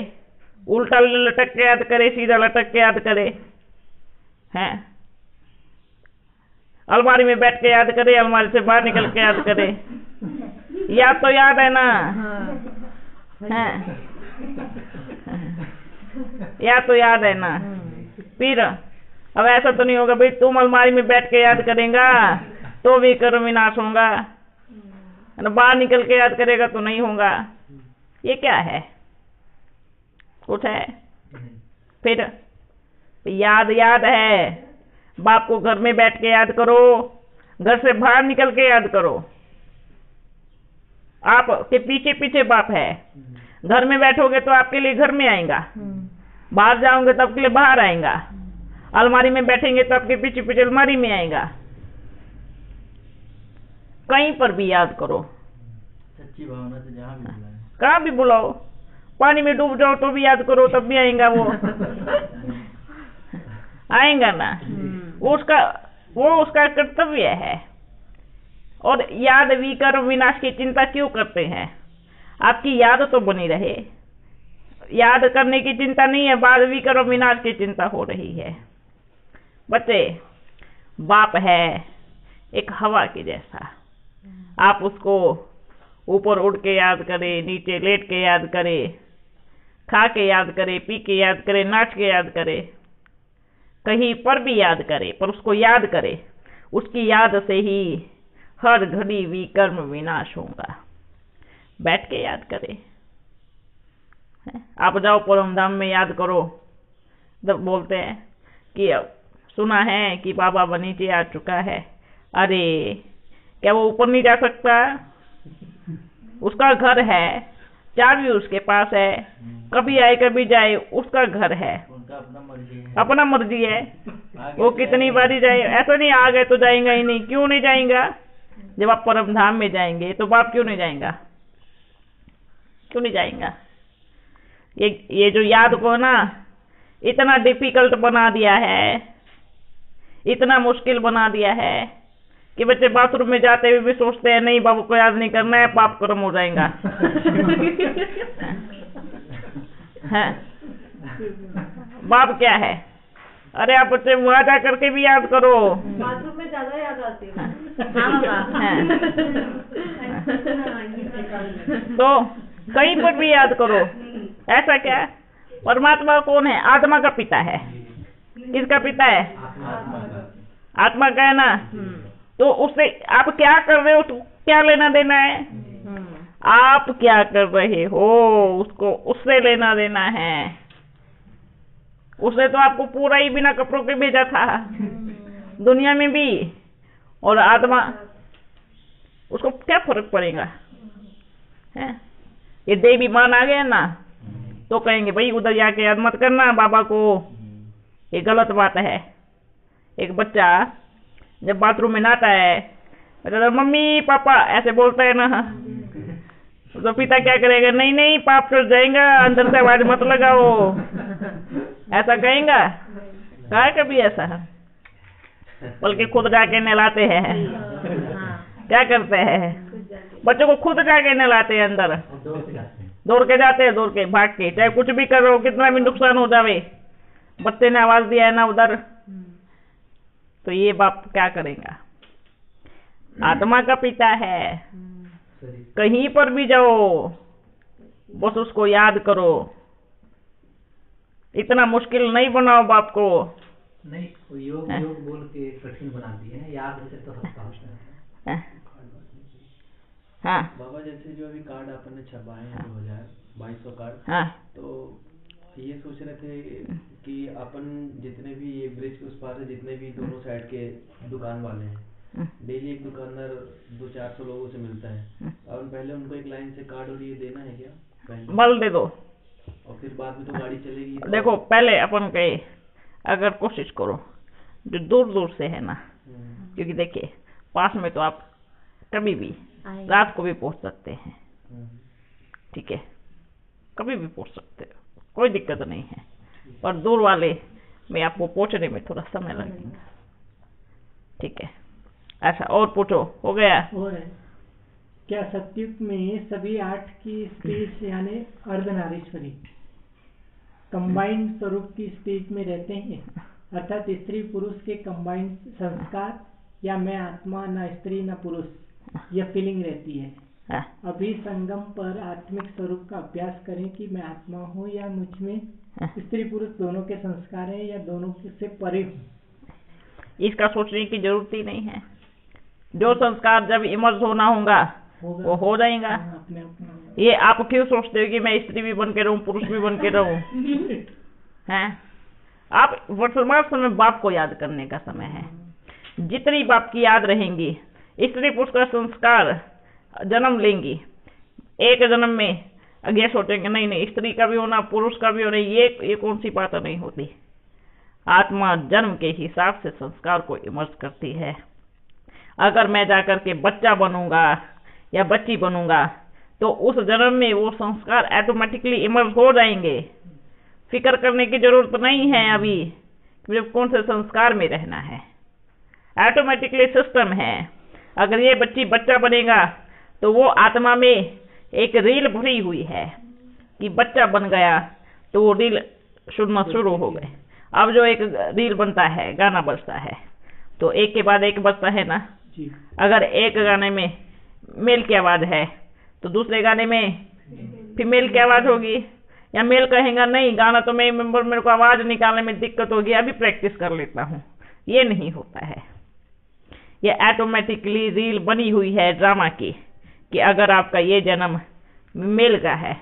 उल्टा लटक के याद करे, सीधा लटक के याद करे, हैं? अलमारी में बैठ के याद करे, अलमारी से बाहर निकल के याद करे, याद तो याद है ना? हैं? याद तो याद है ना? फिर अब ऐसा तो नहीं होगा भाई तुम अलमारी में बैठ के याद करेगा तो भी कर्म विनाश होगा, बाहर निकल के याद करेगा तो नहीं होगा। ये क्या है? कुछ है? फिर याद याद है। बाप को घर में बैठ के याद करो, घर से बाहर निकल के याद करो। आप के पीछे पीछे बाप है। घर में बैठोगे तो आपके लिए घर में आएगा, बाहर जाओगे तो आपके लिए बाहर आएगा, अलमारी में बैठेंगे तो आपके पीछे पीछे अलमारी में आएगा। कहीं पर भी याद करो, सच्ची भावना से जहाँ भी बुलाए, कहाँ भी बुलाओ। पानी में डूब जाओ तो भी याद करो, तब भी आएगा वो। आएगा ना? वो उसका कर्तव्य है। और याद विकर्म विनाश की चिंता क्यों करते हैं? आपकी याद तो बनी रहे, याद करने की चिंता नहीं है, बाद विकर्म विनाश की चिंता हो रही है। बच्चे, बाप है एक हवा के जैसा, आप उसको ऊपर उड़ के याद करे, नीचे लेट के याद करे, खा के याद करे, पी के याद करे, नाच के याद करे, कहीं पर भी याद करे, पर उसको याद करे। उसकी याद से ही हर घड़ी विकर्म विनाश होगा। बैठ के याद करे। आप जाओ परमधाम में याद करो, जब बोलते हैं कि सुना है कि बाबा नीचे आ चुका है, अरे क्या वो ऊपर नहीं जा सकता? उसका घर है, चाबी उसके पास है, कभी आए कभी जाए, उसका घर है, उनका अपना मर्जी है। अपना मर्जी है। आगे वो तो कितनी जाएंगे। बारी जाए, ऐसा नहीं आ गए तो जाएगा ही नहीं। क्यों नहीं जाएगा? जब आप परमधाम में जाएंगे तो बाप क्यों नहीं जाएगा? क्यों नहीं जाएगा? ये जो याद को ना इतना डिफिकल्ट बना दिया है, इतना मुश्किल बना दिया है कि बच्चे बाथरूम में जाते हुए भी सोचते हैं नहीं बाबू को याद नहीं करना है, पाप कर्म हो जाएगा। है? बाप क्या है? अरे आप बच्चे वहां जा करके भी याद करो। बाथरूम में ज्यादा याद आती है। तो कहीं पर भी याद करो। ऐसा क्या? परमात्मा कौन है? आत्मा का पिता है। किसका पिता है? आत्मा का है ना। तो उससे आप क्या कर रहे हो, तो क्या लेना देना है? आप क्या कर रहे हो उसको, उससे लेना देना है। उसने तो आपको पूरा ही बिना कपड़ों के भेजा था दुनिया में भी, और आत्मा उसको क्या फर्क पड़ेगा? है? ये देवी मान आ गया ना तो कहेंगे भाई उधर जाके याद मत करना बाबा को, ये गलत बात है। एक बच्चा जब बाथरूम में नहाता है तो मम्मी पापा ऐसे बोलता है ना, तो पिता क्या करेगा? नहीं नहीं पाप चढ़ जाएगा, अंदर से आवाज मत लगाओ, ऐसा कहेगा? कहा कभी ऐसा? बल्कि खुद जाके नहलाते हैं। क्या करते हैं? बच्चों को खुद जाके नहलाते हैं, अंदर दौड़ के जाते हैं, दौड़ के भाग के, चाहे कुछ भी करो, कितना भी नुकसान हो जावे, बच्चे ने आवाज दिया है ना उधर, तो ये बाप क्या करेगा? आत्मा का पिता है। कहीं पर भी जाओ बस उसको याद करो। इतना मुश्किल नहीं बनाओ बाप को। नहीं, वो योग योग बोल के कठिन बना दिए हैं, याद से तो सस्ता होता है। हाँ बाबा, जैसे जो अभी कार्ड अपन ने छपाए हैं 2200 कार्ड, हाँ तो ये सोच रहे थे कि अपन जितने भी ये ब्रिज के उस पार से जितने भी दोनों साइड के दुकान वाले हैं, डेली एक दुकानदार 200-400 लोगों से मिलता है, और पहले उनको एक लाइन से कार्ड और ये देना है क्या पहले? बल दे दो और फिर बाद में तो गाड़ी चलेगी तो... देखो पहले अपन कहे अगर कोशिश करो जो दूर दूर से है ना, क्योंकि देखिए पास में तो आप कभी भी रात को भी पहुंच सकते हैं, ठीक है, कभी भी पहुंच सकते हो, कोई दिक्कत नहीं है। पर दूर वाले में आपको पहुंचने में थोड़ा समय लगेगा, ठीक है। ऐसा और पूछो, हो गया? और है क्या सत्युग में सभी 8 की स्टेज यानी अर्धनारीश्वरी कंबाइंड स्वरूप की स्टेज में रहते हैं, अर्थात स्त्री पुरुष के कंबाइंड संस्कार, या मैं आत्मा न स्त्री न पुरुष, यह फीलिंग रहती है? अभी संगम पर आत्मिक स्वरूप का अभ्यास करें कि मैं आत्मा हूँ या मुझ में स्त्री पुरुष दोनों के संस्कार हैं या दोनों से परे हूँ। इसका सोचने की जरूरत ही नहीं है। जो संस्कार जब इमर्ज होना होगा वो हो जाएगा। ये आप क्यों सोचते हो कि मैं स्त्री भी बन के रहूं, पुरुष भी बन के रहूं? हैं? आप वर्तमान समय बाप को याद करने का समय है। जितनी बाप की याद रहेंगी, स्त्री पुरुष का संस्कार जन्म लेंगी, एक जन्म में आगे सोचेंगे नहीं नहीं स्त्री का भी होना पुरुष का भी होना, ये कौन सी बात नहीं होती। आत्मा जन्म के हिसाब से संस्कार को इमर्ज करती है। अगर मैं जाकर के बच्चा बनूंगा या बच्ची बनूंगा तो उस जन्म में वो संस्कार ऑटोमेटिकली इमर्ज हो जाएंगे। फिक्र करने की जरूरत नहीं है अभी मुझे कौन से संस्कार में रहना है, ऑटोमेटिकली सिस्टम है। अगर ये बच्ची बच्चा बनेगा तो वो आत्मा में एक रील भरी हुई है कि बच्चा बन गया, तो वो रील सुनना शुरू हो गए। अब जो एक रील बनता है, गाना बजता है, तो एक के बाद एक बजता है ना। अगर एक गाने में मेल की आवाज है तो दूसरे गाने में फीमेल की आवाज होगी, या मेल कहेगा नहीं गाना तो मैं मेंबर, मेरे को आवाज निकालने में दिक्कत होगी, अभी प्रैक्टिस कर लेता हूँ। ये नहीं होता है। ये ऑटोमेटिकली रील बनी हुई है ड्रामा की कि अगर आपका ये जन्म मेल का है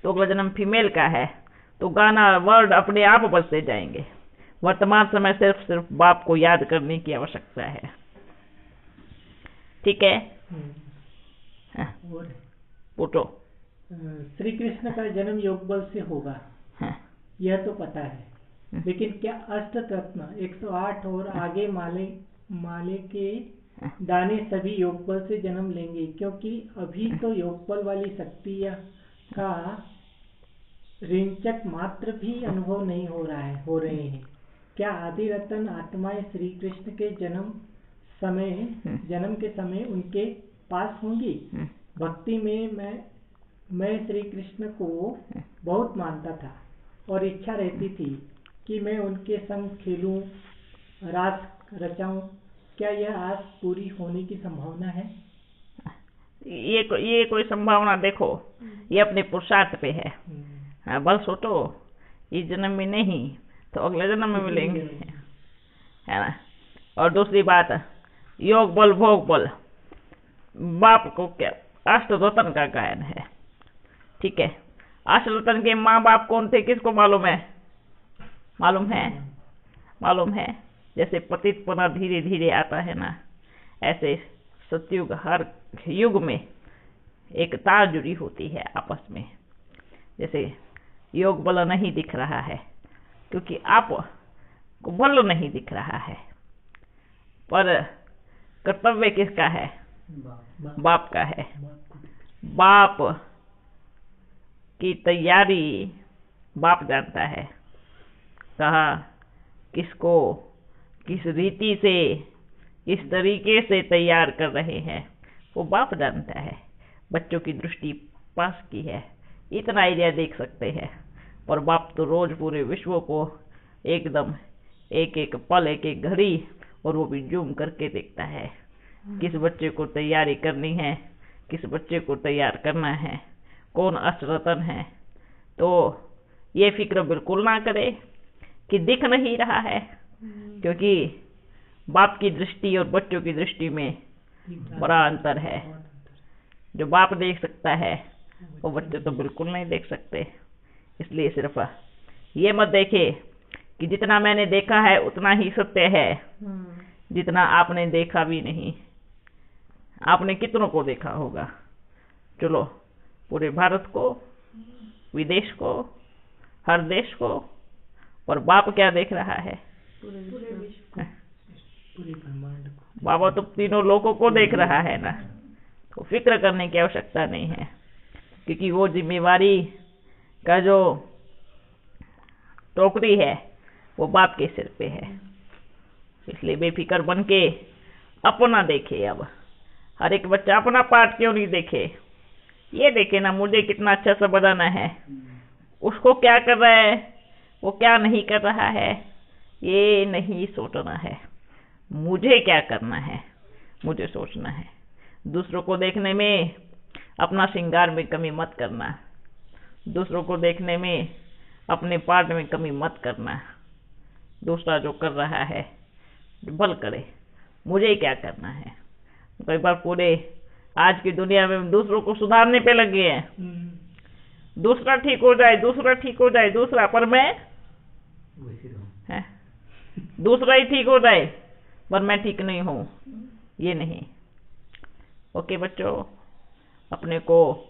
तो अगला जन्म फीमेल का है, तो गाना वर्ड अपने आप बजते जाएंगे। वर्तमान समय सिर्फ बाप को याद करने की आवश्यकता है, ठीक है। पूछो। श्री कृष्ण का जन्म योग बल से होगा, यह तो पता है, लेकिन क्या अष्ट रत्न 108 और आगे माले के दाने सभी योग बल से जन्म लेंगे? क्योंकि अभी तो योग बल वाली शक्ति का रिंचक मात्र भी अनुभव नहीं हो रहे हैं। क्या आदि रतन आत्माएं श्री कृष्ण के जन्म के समय उनके पास होंगी? भक्ति में मैं श्री कृष्ण को बहुत मानता था और इच्छा रहती थी कि मैं उनके संग खेलूं, रास रचाऊं। क्या यह आस पूरी होने की संभावना है? ये कोई संभावना देखो, ये अपने पुरुषार्थ पे है। बल सोचो, इस जन्म में नहीं तो अगले जन्म में मिलेंगे, है ना। और दूसरी बात, योग बल भोग बल, बाप को क्या अष्टरतन का गायन है, ठीक है। अष्टरतन के माँ बाप कौन थे, किसको मालूम है? मालूम है। जैसे पतितपना धीरे धीरे आता है ना, ऐसे सतयुग हर युग में एक तार जुड़ी होती है आपस में। जैसे योग बल नहीं दिख रहा है क्योंकि आप को बल नहीं दिख रहा है, पर कर्तव्य किसका है? बाप का है। बाप की तैयारी बाप जानता है, कहा किसको किस रीति से किस तरीके से तैयार कर रहे हैं, वो बाप जानता है। बच्चों की दृष्टि पास की है, इतना आइडिया देख सकते हैं, और बाप तो रोज पूरे विश्व को एकदम एक एक पल एक एक घड़ी, और वो भी जूम करके देखता है किस बच्चे को तैयारी करनी है, किस बच्चे को तैयार करना है, कौन अष्टरतन है। तो ये फिक्र बिल्कुल ना करे कि दिख नहीं रहा है, क्योंकि बाप की दृष्टि और बच्चों की दृष्टि में बड़ा अंतर है। जो बाप देख सकता है वो बच्चे तो बिल्कुल नहीं देख सकते। इसलिए सिर्फ ये मत देखे कि जितना मैंने देखा है उतना ही सत्य है, जितना आपने देखा भी नहीं। आपने कितनों को देखा होगा? चलो, पूरे भारत को, विदेश को, हर देश को, और बाप क्या देख रहा है? पूरे ब्रह्मांड को। बाबा तो तीनों लोगों को देख रहा है ना, तो फिक्र करने की आवश्यकता नहीं है, क्योंकि वो जिम्मेवारी का जो टोकरी है वो बाप के सिर पे है। इसलिए बेफिक्र बन के अपना देखे। अब हर एक बच्चा अपना पार्ट क्यों नहीं देखे? ये देखे ना, मुझे कितना अच्छा सा बनाना है, उसको क्या कर रहा है, वो क्या नहीं कर रहा है, ये नहीं सोचना है। मुझे क्या करना है, मुझे सोचना है। दूसरों को देखने में अपना श्रृंगार में कमी मत करना, दूसरों को देखने में अपने पार्ट में कमी मत करना। दूसरा जो कर रहा है भल करे, मुझे क्या करना है। कई बार पूरे आज की दुनिया में दूसरों को सुधारने पे लगे हैं, दूसरा ठीक हो जाए, दूसरा ठीक हो जाए, दूसरा, पर मैं है दूसरा ही ठीक हो जाए पर मैं ठीक नहीं हूँ, ये नहीं। ओके बच्चों, अपने को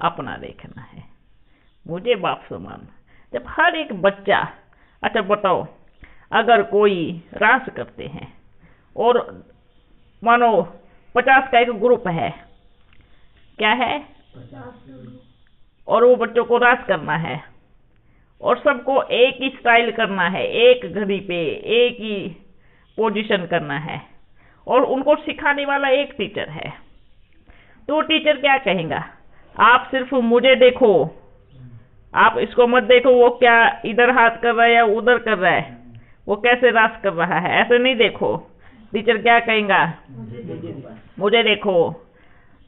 अपना देखना है, मुझे बाप समान। जब हर एक बच्चा, अच्छा बताओ, अगर कोई रास करते हैं और मानो 50 का एक ग्रुप है, क्या है, और वो बच्चों को रास करना है और सबको एक ही स्टाइल करना है, एक घड़ी पे एक ही पोजीशन करना है, और उनको सिखाने वाला एक टीचर है, तो टीचर क्या कहेगा? आप सिर्फ मुझे देखो, आप इसको मत देखो वो क्या इधर हाथ कर रहा है या उधर कर रहा है, वो कैसे रास कर रहा है, ऐसे नहीं देखो। टीचर क्या कहेगा? मुझे देखो।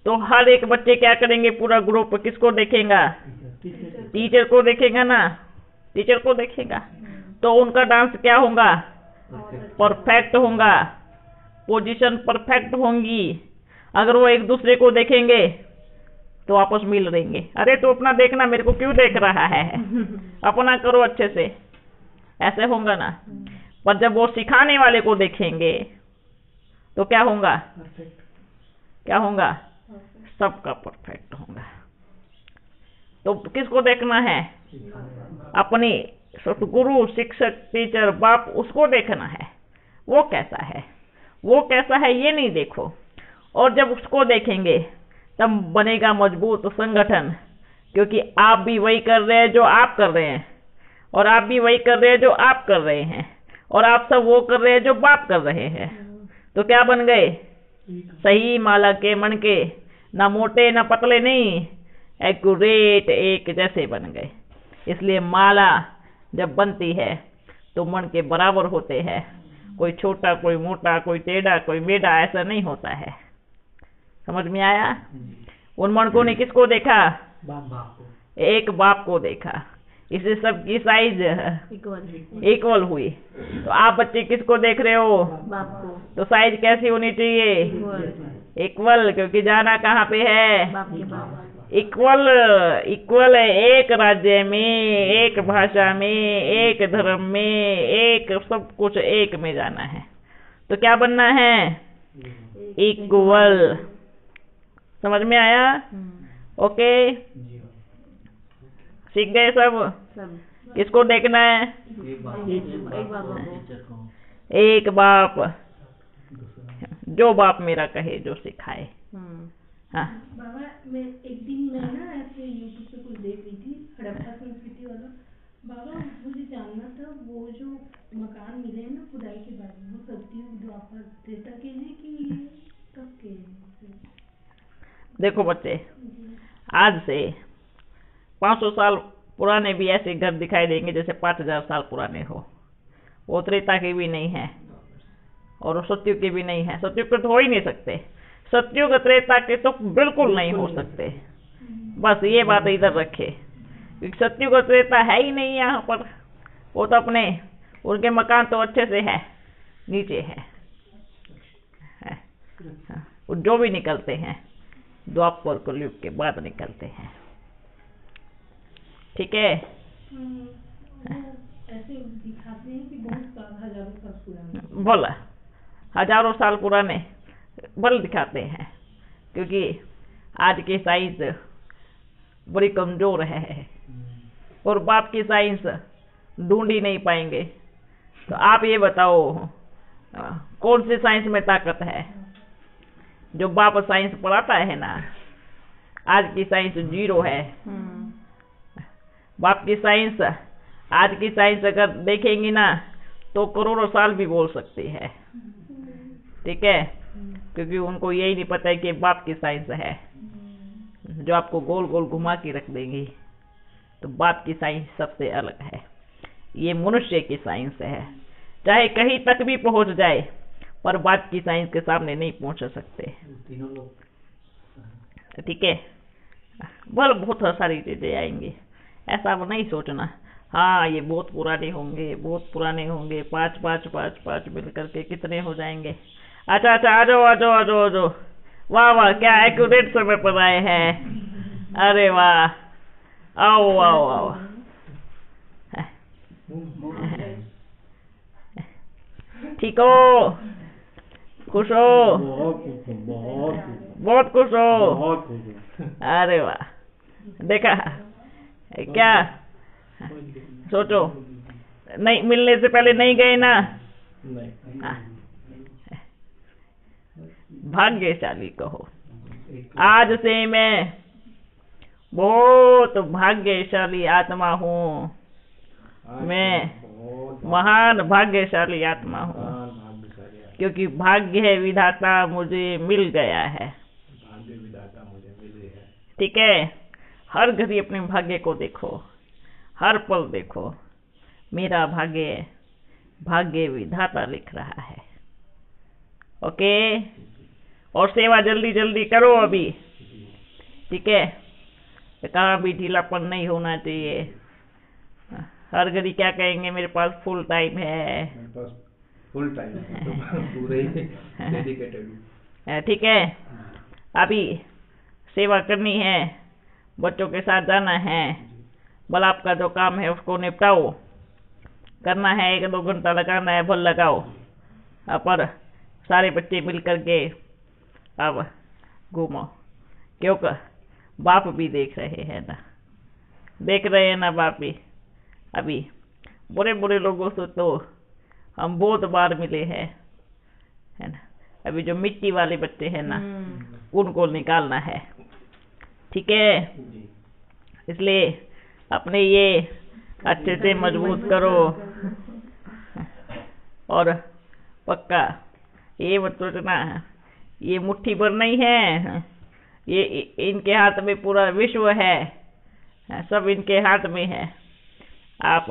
तो हर एक बच्चे क्या करेंगे? पूरा ग्रुप किसको देखेगा? टीचर को देखेगा ना, टीचर को देखेगा। तो उनका डांस क्या होगा? परफेक्ट होगा, पोजीशन परफेक्ट होंगी। अगर वो एक दूसरे को देखेंगे तो आपस मिल रहेंगे। अरे तो अपना देखना, मेरे को क्यों देख रहा है, अपना करो अच्छे से, ऐसे होगा ना। पर जब वो सिखाने वाले को देखेंगे तो क्या होगा? क्या होगा? सबका परफेक्ट होगा। तो किसको देखना है? अपनी सतगुरु, शिक्षक, टीचर, बाप, उसको देखना है। वो कैसा है, वो कैसा है, ये नहीं देखो। और जब उसको देखेंगे तब बनेगा मजबूत संगठन, क्योंकि आप भी वही कर रहे हैं जो आप कर रहे हैं, और आप भी वही कर रहे हैं जो आप कर रहे हैं, और आप सब वो कर रहे हैं जो बाप कर रहे हैं। तो क्या बन गए? सही माला के मन के, ना मोटे ना पतले नहीं, एक्यूरेट एक जैसे बन गए। इसलिए माला जब बनती है तो मन के बराबर होते हैं, कोई छोटा कोई मोटा, कोई टेढ़ा कोई मेढ़ा, ऐसा नहीं होता है। समझ में आया? उन मनकों ने किसको देखा? बाप को। एक बाप को देखा, इससे सबकी साइज इक्वल हुई। तो आप बच्चे किसको देख रहे हो? बाप को। तो साइज कैसी होनी चाहिए? इक्वल, क्योंकि जाना कहाँ पे है? बाप के पास। इक्वल, इक्वल एक राज्य में, एक भाषा में, एक धर्म में, एक सब कुछ एक में जाना है। तो क्या बनना है? इक्वल। समझ में आया? ओके, सीख गए सब? किसको देखना है? एक बाप को। एक बाप, जो बाप मेरा कहे, जो सिखाए। हाँ, बाबा मैं एक दिन मैं ना ऐसे यूट्यूब पे कुछ देख रही थी, हड़प्पा संस्कृति वाला। बाबा मुझे जानना था, वो जो मकान मिले हैं ना खुदाई के बाद, वो सतयुग द्वापर त्रेता के लिए कि कब के हैं? देखो बच्चे, आज से 500 साल पुराने भी ऐसे घर दिखाई देंगे जैसे 5000 साल पुराने हो। वो त्रेता के भी नहीं है और सतयुग के भी नहीं है। सतयुग के तो हो ही नहीं सकते, सतयुग त्रेता के तो बिल्कुल नहीं हो सकते। बस ये बात इधर रखे, क्योंकि सतयुग त्रेता है ही नहीं यहाँ पर। वो तो अपने, उनके मकान तो अच्छे से है, नीचे है। वो जो भी निकलते हैं द्वापर कलयुग के बाद निकलते हैं। ठीक है? ऐसे दिखाते हैं कि बहुत साल, हजारों साल पुराने। बोला हजारों साल पुराने बल दिखाते हैं, क्योंकि आज की साइंस बड़ी कमजोर है और बाप की साइंस ढूंढ ही नहीं पाएंगे। तो आप ये बताओ, कौन सी साइंस में ताकत है? जो बाप साइंस पढ़ाता है ना, आज की साइंस 0 है। बाप की साइंस, आज की साइंस अगर देखेंगी ना तो करोड़ों साल भी बोल सकती है। ठीक है? क्योंकि उनको यही नहीं पता है कि बाप की साइंस है, जो आपको गोल गोल घुमा के रख देंगी। तो बाप की साइंस सबसे अलग है, ये मनुष्य की साइंस है। चाहे कहीं तक भी पहुंच जाए, पर बाप की साइंस के सामने नहीं पहुंच सकते। तीनों लोग। ठीक है? बहुत सारी चीजें आएंगी, ऐसा नहीं सोचना हाँ ये बहुत पुराने होंगे, बहुत पुराने होंगे, 5 5 5 5 मिल करके कितने हो जाएंगे। अच्छा आ जाओ आ जाओ आ जाओ आ जाओ। वाह वाह, क्या एक्यूरेट समय पर आए हैं। अरे वाह, आओ आओ आओ। ठीक हो? खुश हो? बहुत खुश हो? अरे वाह, देखा क्या? सोचो, नहीं मिलने से पहले नहीं गए ना? भाग्यशाली कहो। आज से मैं बहुत भाग्यशाली आत्मा हूँ, मैं महान भाग्यशाली आत्मा हूँ, क्योंकि भाग्य विधाता मुझे मिल गया है। ठीक है? हर घड़ी अपने भाग्य को देखो, हर पल देखो, मेरा भाग्य भाग्य विधाता लिख रहा है। ओके? और सेवा जल्दी जल्दी करो अभी। ठीक है? कहाँ भी ढीलापन नहीं होना चाहिए। हर घड़ी क्या कहेंगे, मेरे पास फुल टाइम है। फुल टाइम पूरे डेडिकेटेड। ठीक है? अभी सेवा करनी है, बच्चों के साथ जाना है, बल आपका जो काम है उसको निपटाओ, करना है 1-2 घंटा लगाना है, बल लगाओ। पर सारे बच्चे मिल करके अब घूमो, क्योंकि बाप भी देख रहे हैं ना, देख रहे हैं ना बाप भी। अभी बुरे बुरे लोगों से तो हम बहुत बार मिले हैं, है ना। अभी जो मिट्टी वाले बच्चे हैं ना, उनको निकालना है। ठीक है? इसलिए अपने ये अच्छे से मजबूत करो और पक्का ये मत सोचना ये मुट्ठी भर नहीं है, ये इनके हाथ में पूरा विश्व है, सब इनके हाथ में है। आप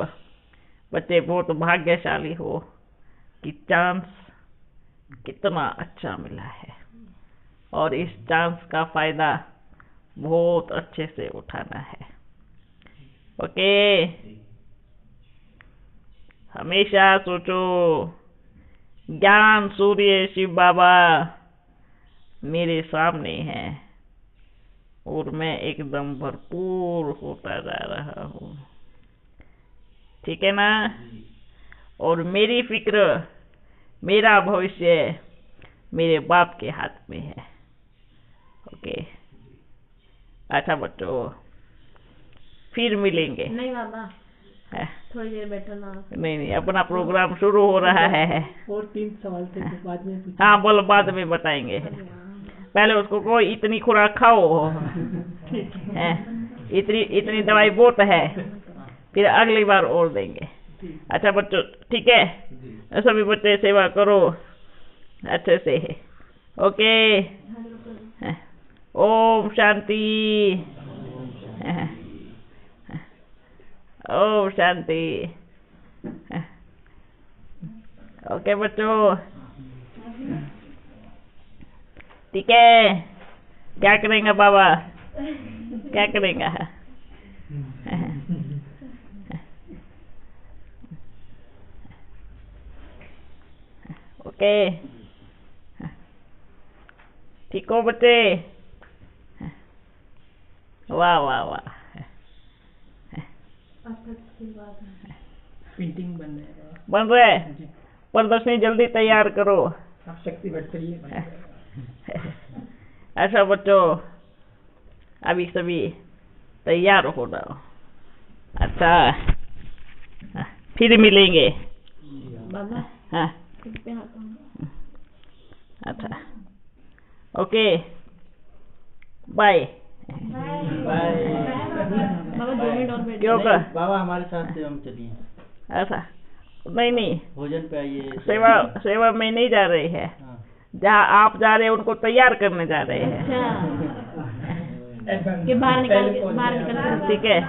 बच्चे बहुत भाग्यशाली हो कि चांस कितना अच्छा मिला है और इस चांस का फायदा बहुत अच्छे से उठाना है। ओके, हमेशा सोचो ज्ञान सूर्य शिव बाबा मेरे सामने है और मैं एकदम भरपूर होता जा रहा हूँ, ठीक है ना। और मेरी फिक्र, मेरा भविष्य मेरे बाप के हाथ में है। ओके, अच्छा बच्चों, फिर मिलेंगे। नहीं बाबा, है? थोड़ी देर बैठो ना। नहीं, अपना प्रोग्राम शुरू हो रहा है। और 3 सवाल थे तो बाद में पूछो। हाँ बोलो, बाद में बताएंगे। पहले उसको कोई इतनी खुराक खाओ है, इतनी दवाई बहुत है, फिर अगली बार और देंगे। अच्छा बच्चों, ठीक है, सभी बच्चे सेवा करो अच्छे से। ओके, ओम शांति, ओम शांति। ओके बच्चों, ठीक है। क्या करेंगे बाबा, क्या करेंगे? ओके, ठीक हो बच्चे? वाह वाह वाह। पेंटिंग बन रहा है। बन रहे, प्रदर्शनी जल्दी तैयार करो। आप शक्ति बैठ करिए। अच्छा बच्चों, अभी सभी तैयार हो जाओ। अच्छा, फिर मिलेंगे। बाबा हाँ, पे हाथ आऊंगा। अच्छा, ओके, बाय। बाबा 2 मिनट और बैठ क्यों का? बाबा हमारे साथ हम चलिए। ऐसा नहीं, भोजन पे आइए। सेवा में नहीं जा रहे हैं। हाँ। जहाँ आप जा रहे हैं उनको तैयार करने जा रहे हैं। अच्छा, कि बाहर निकल ठीक है।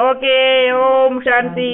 ओके, ओम शांति।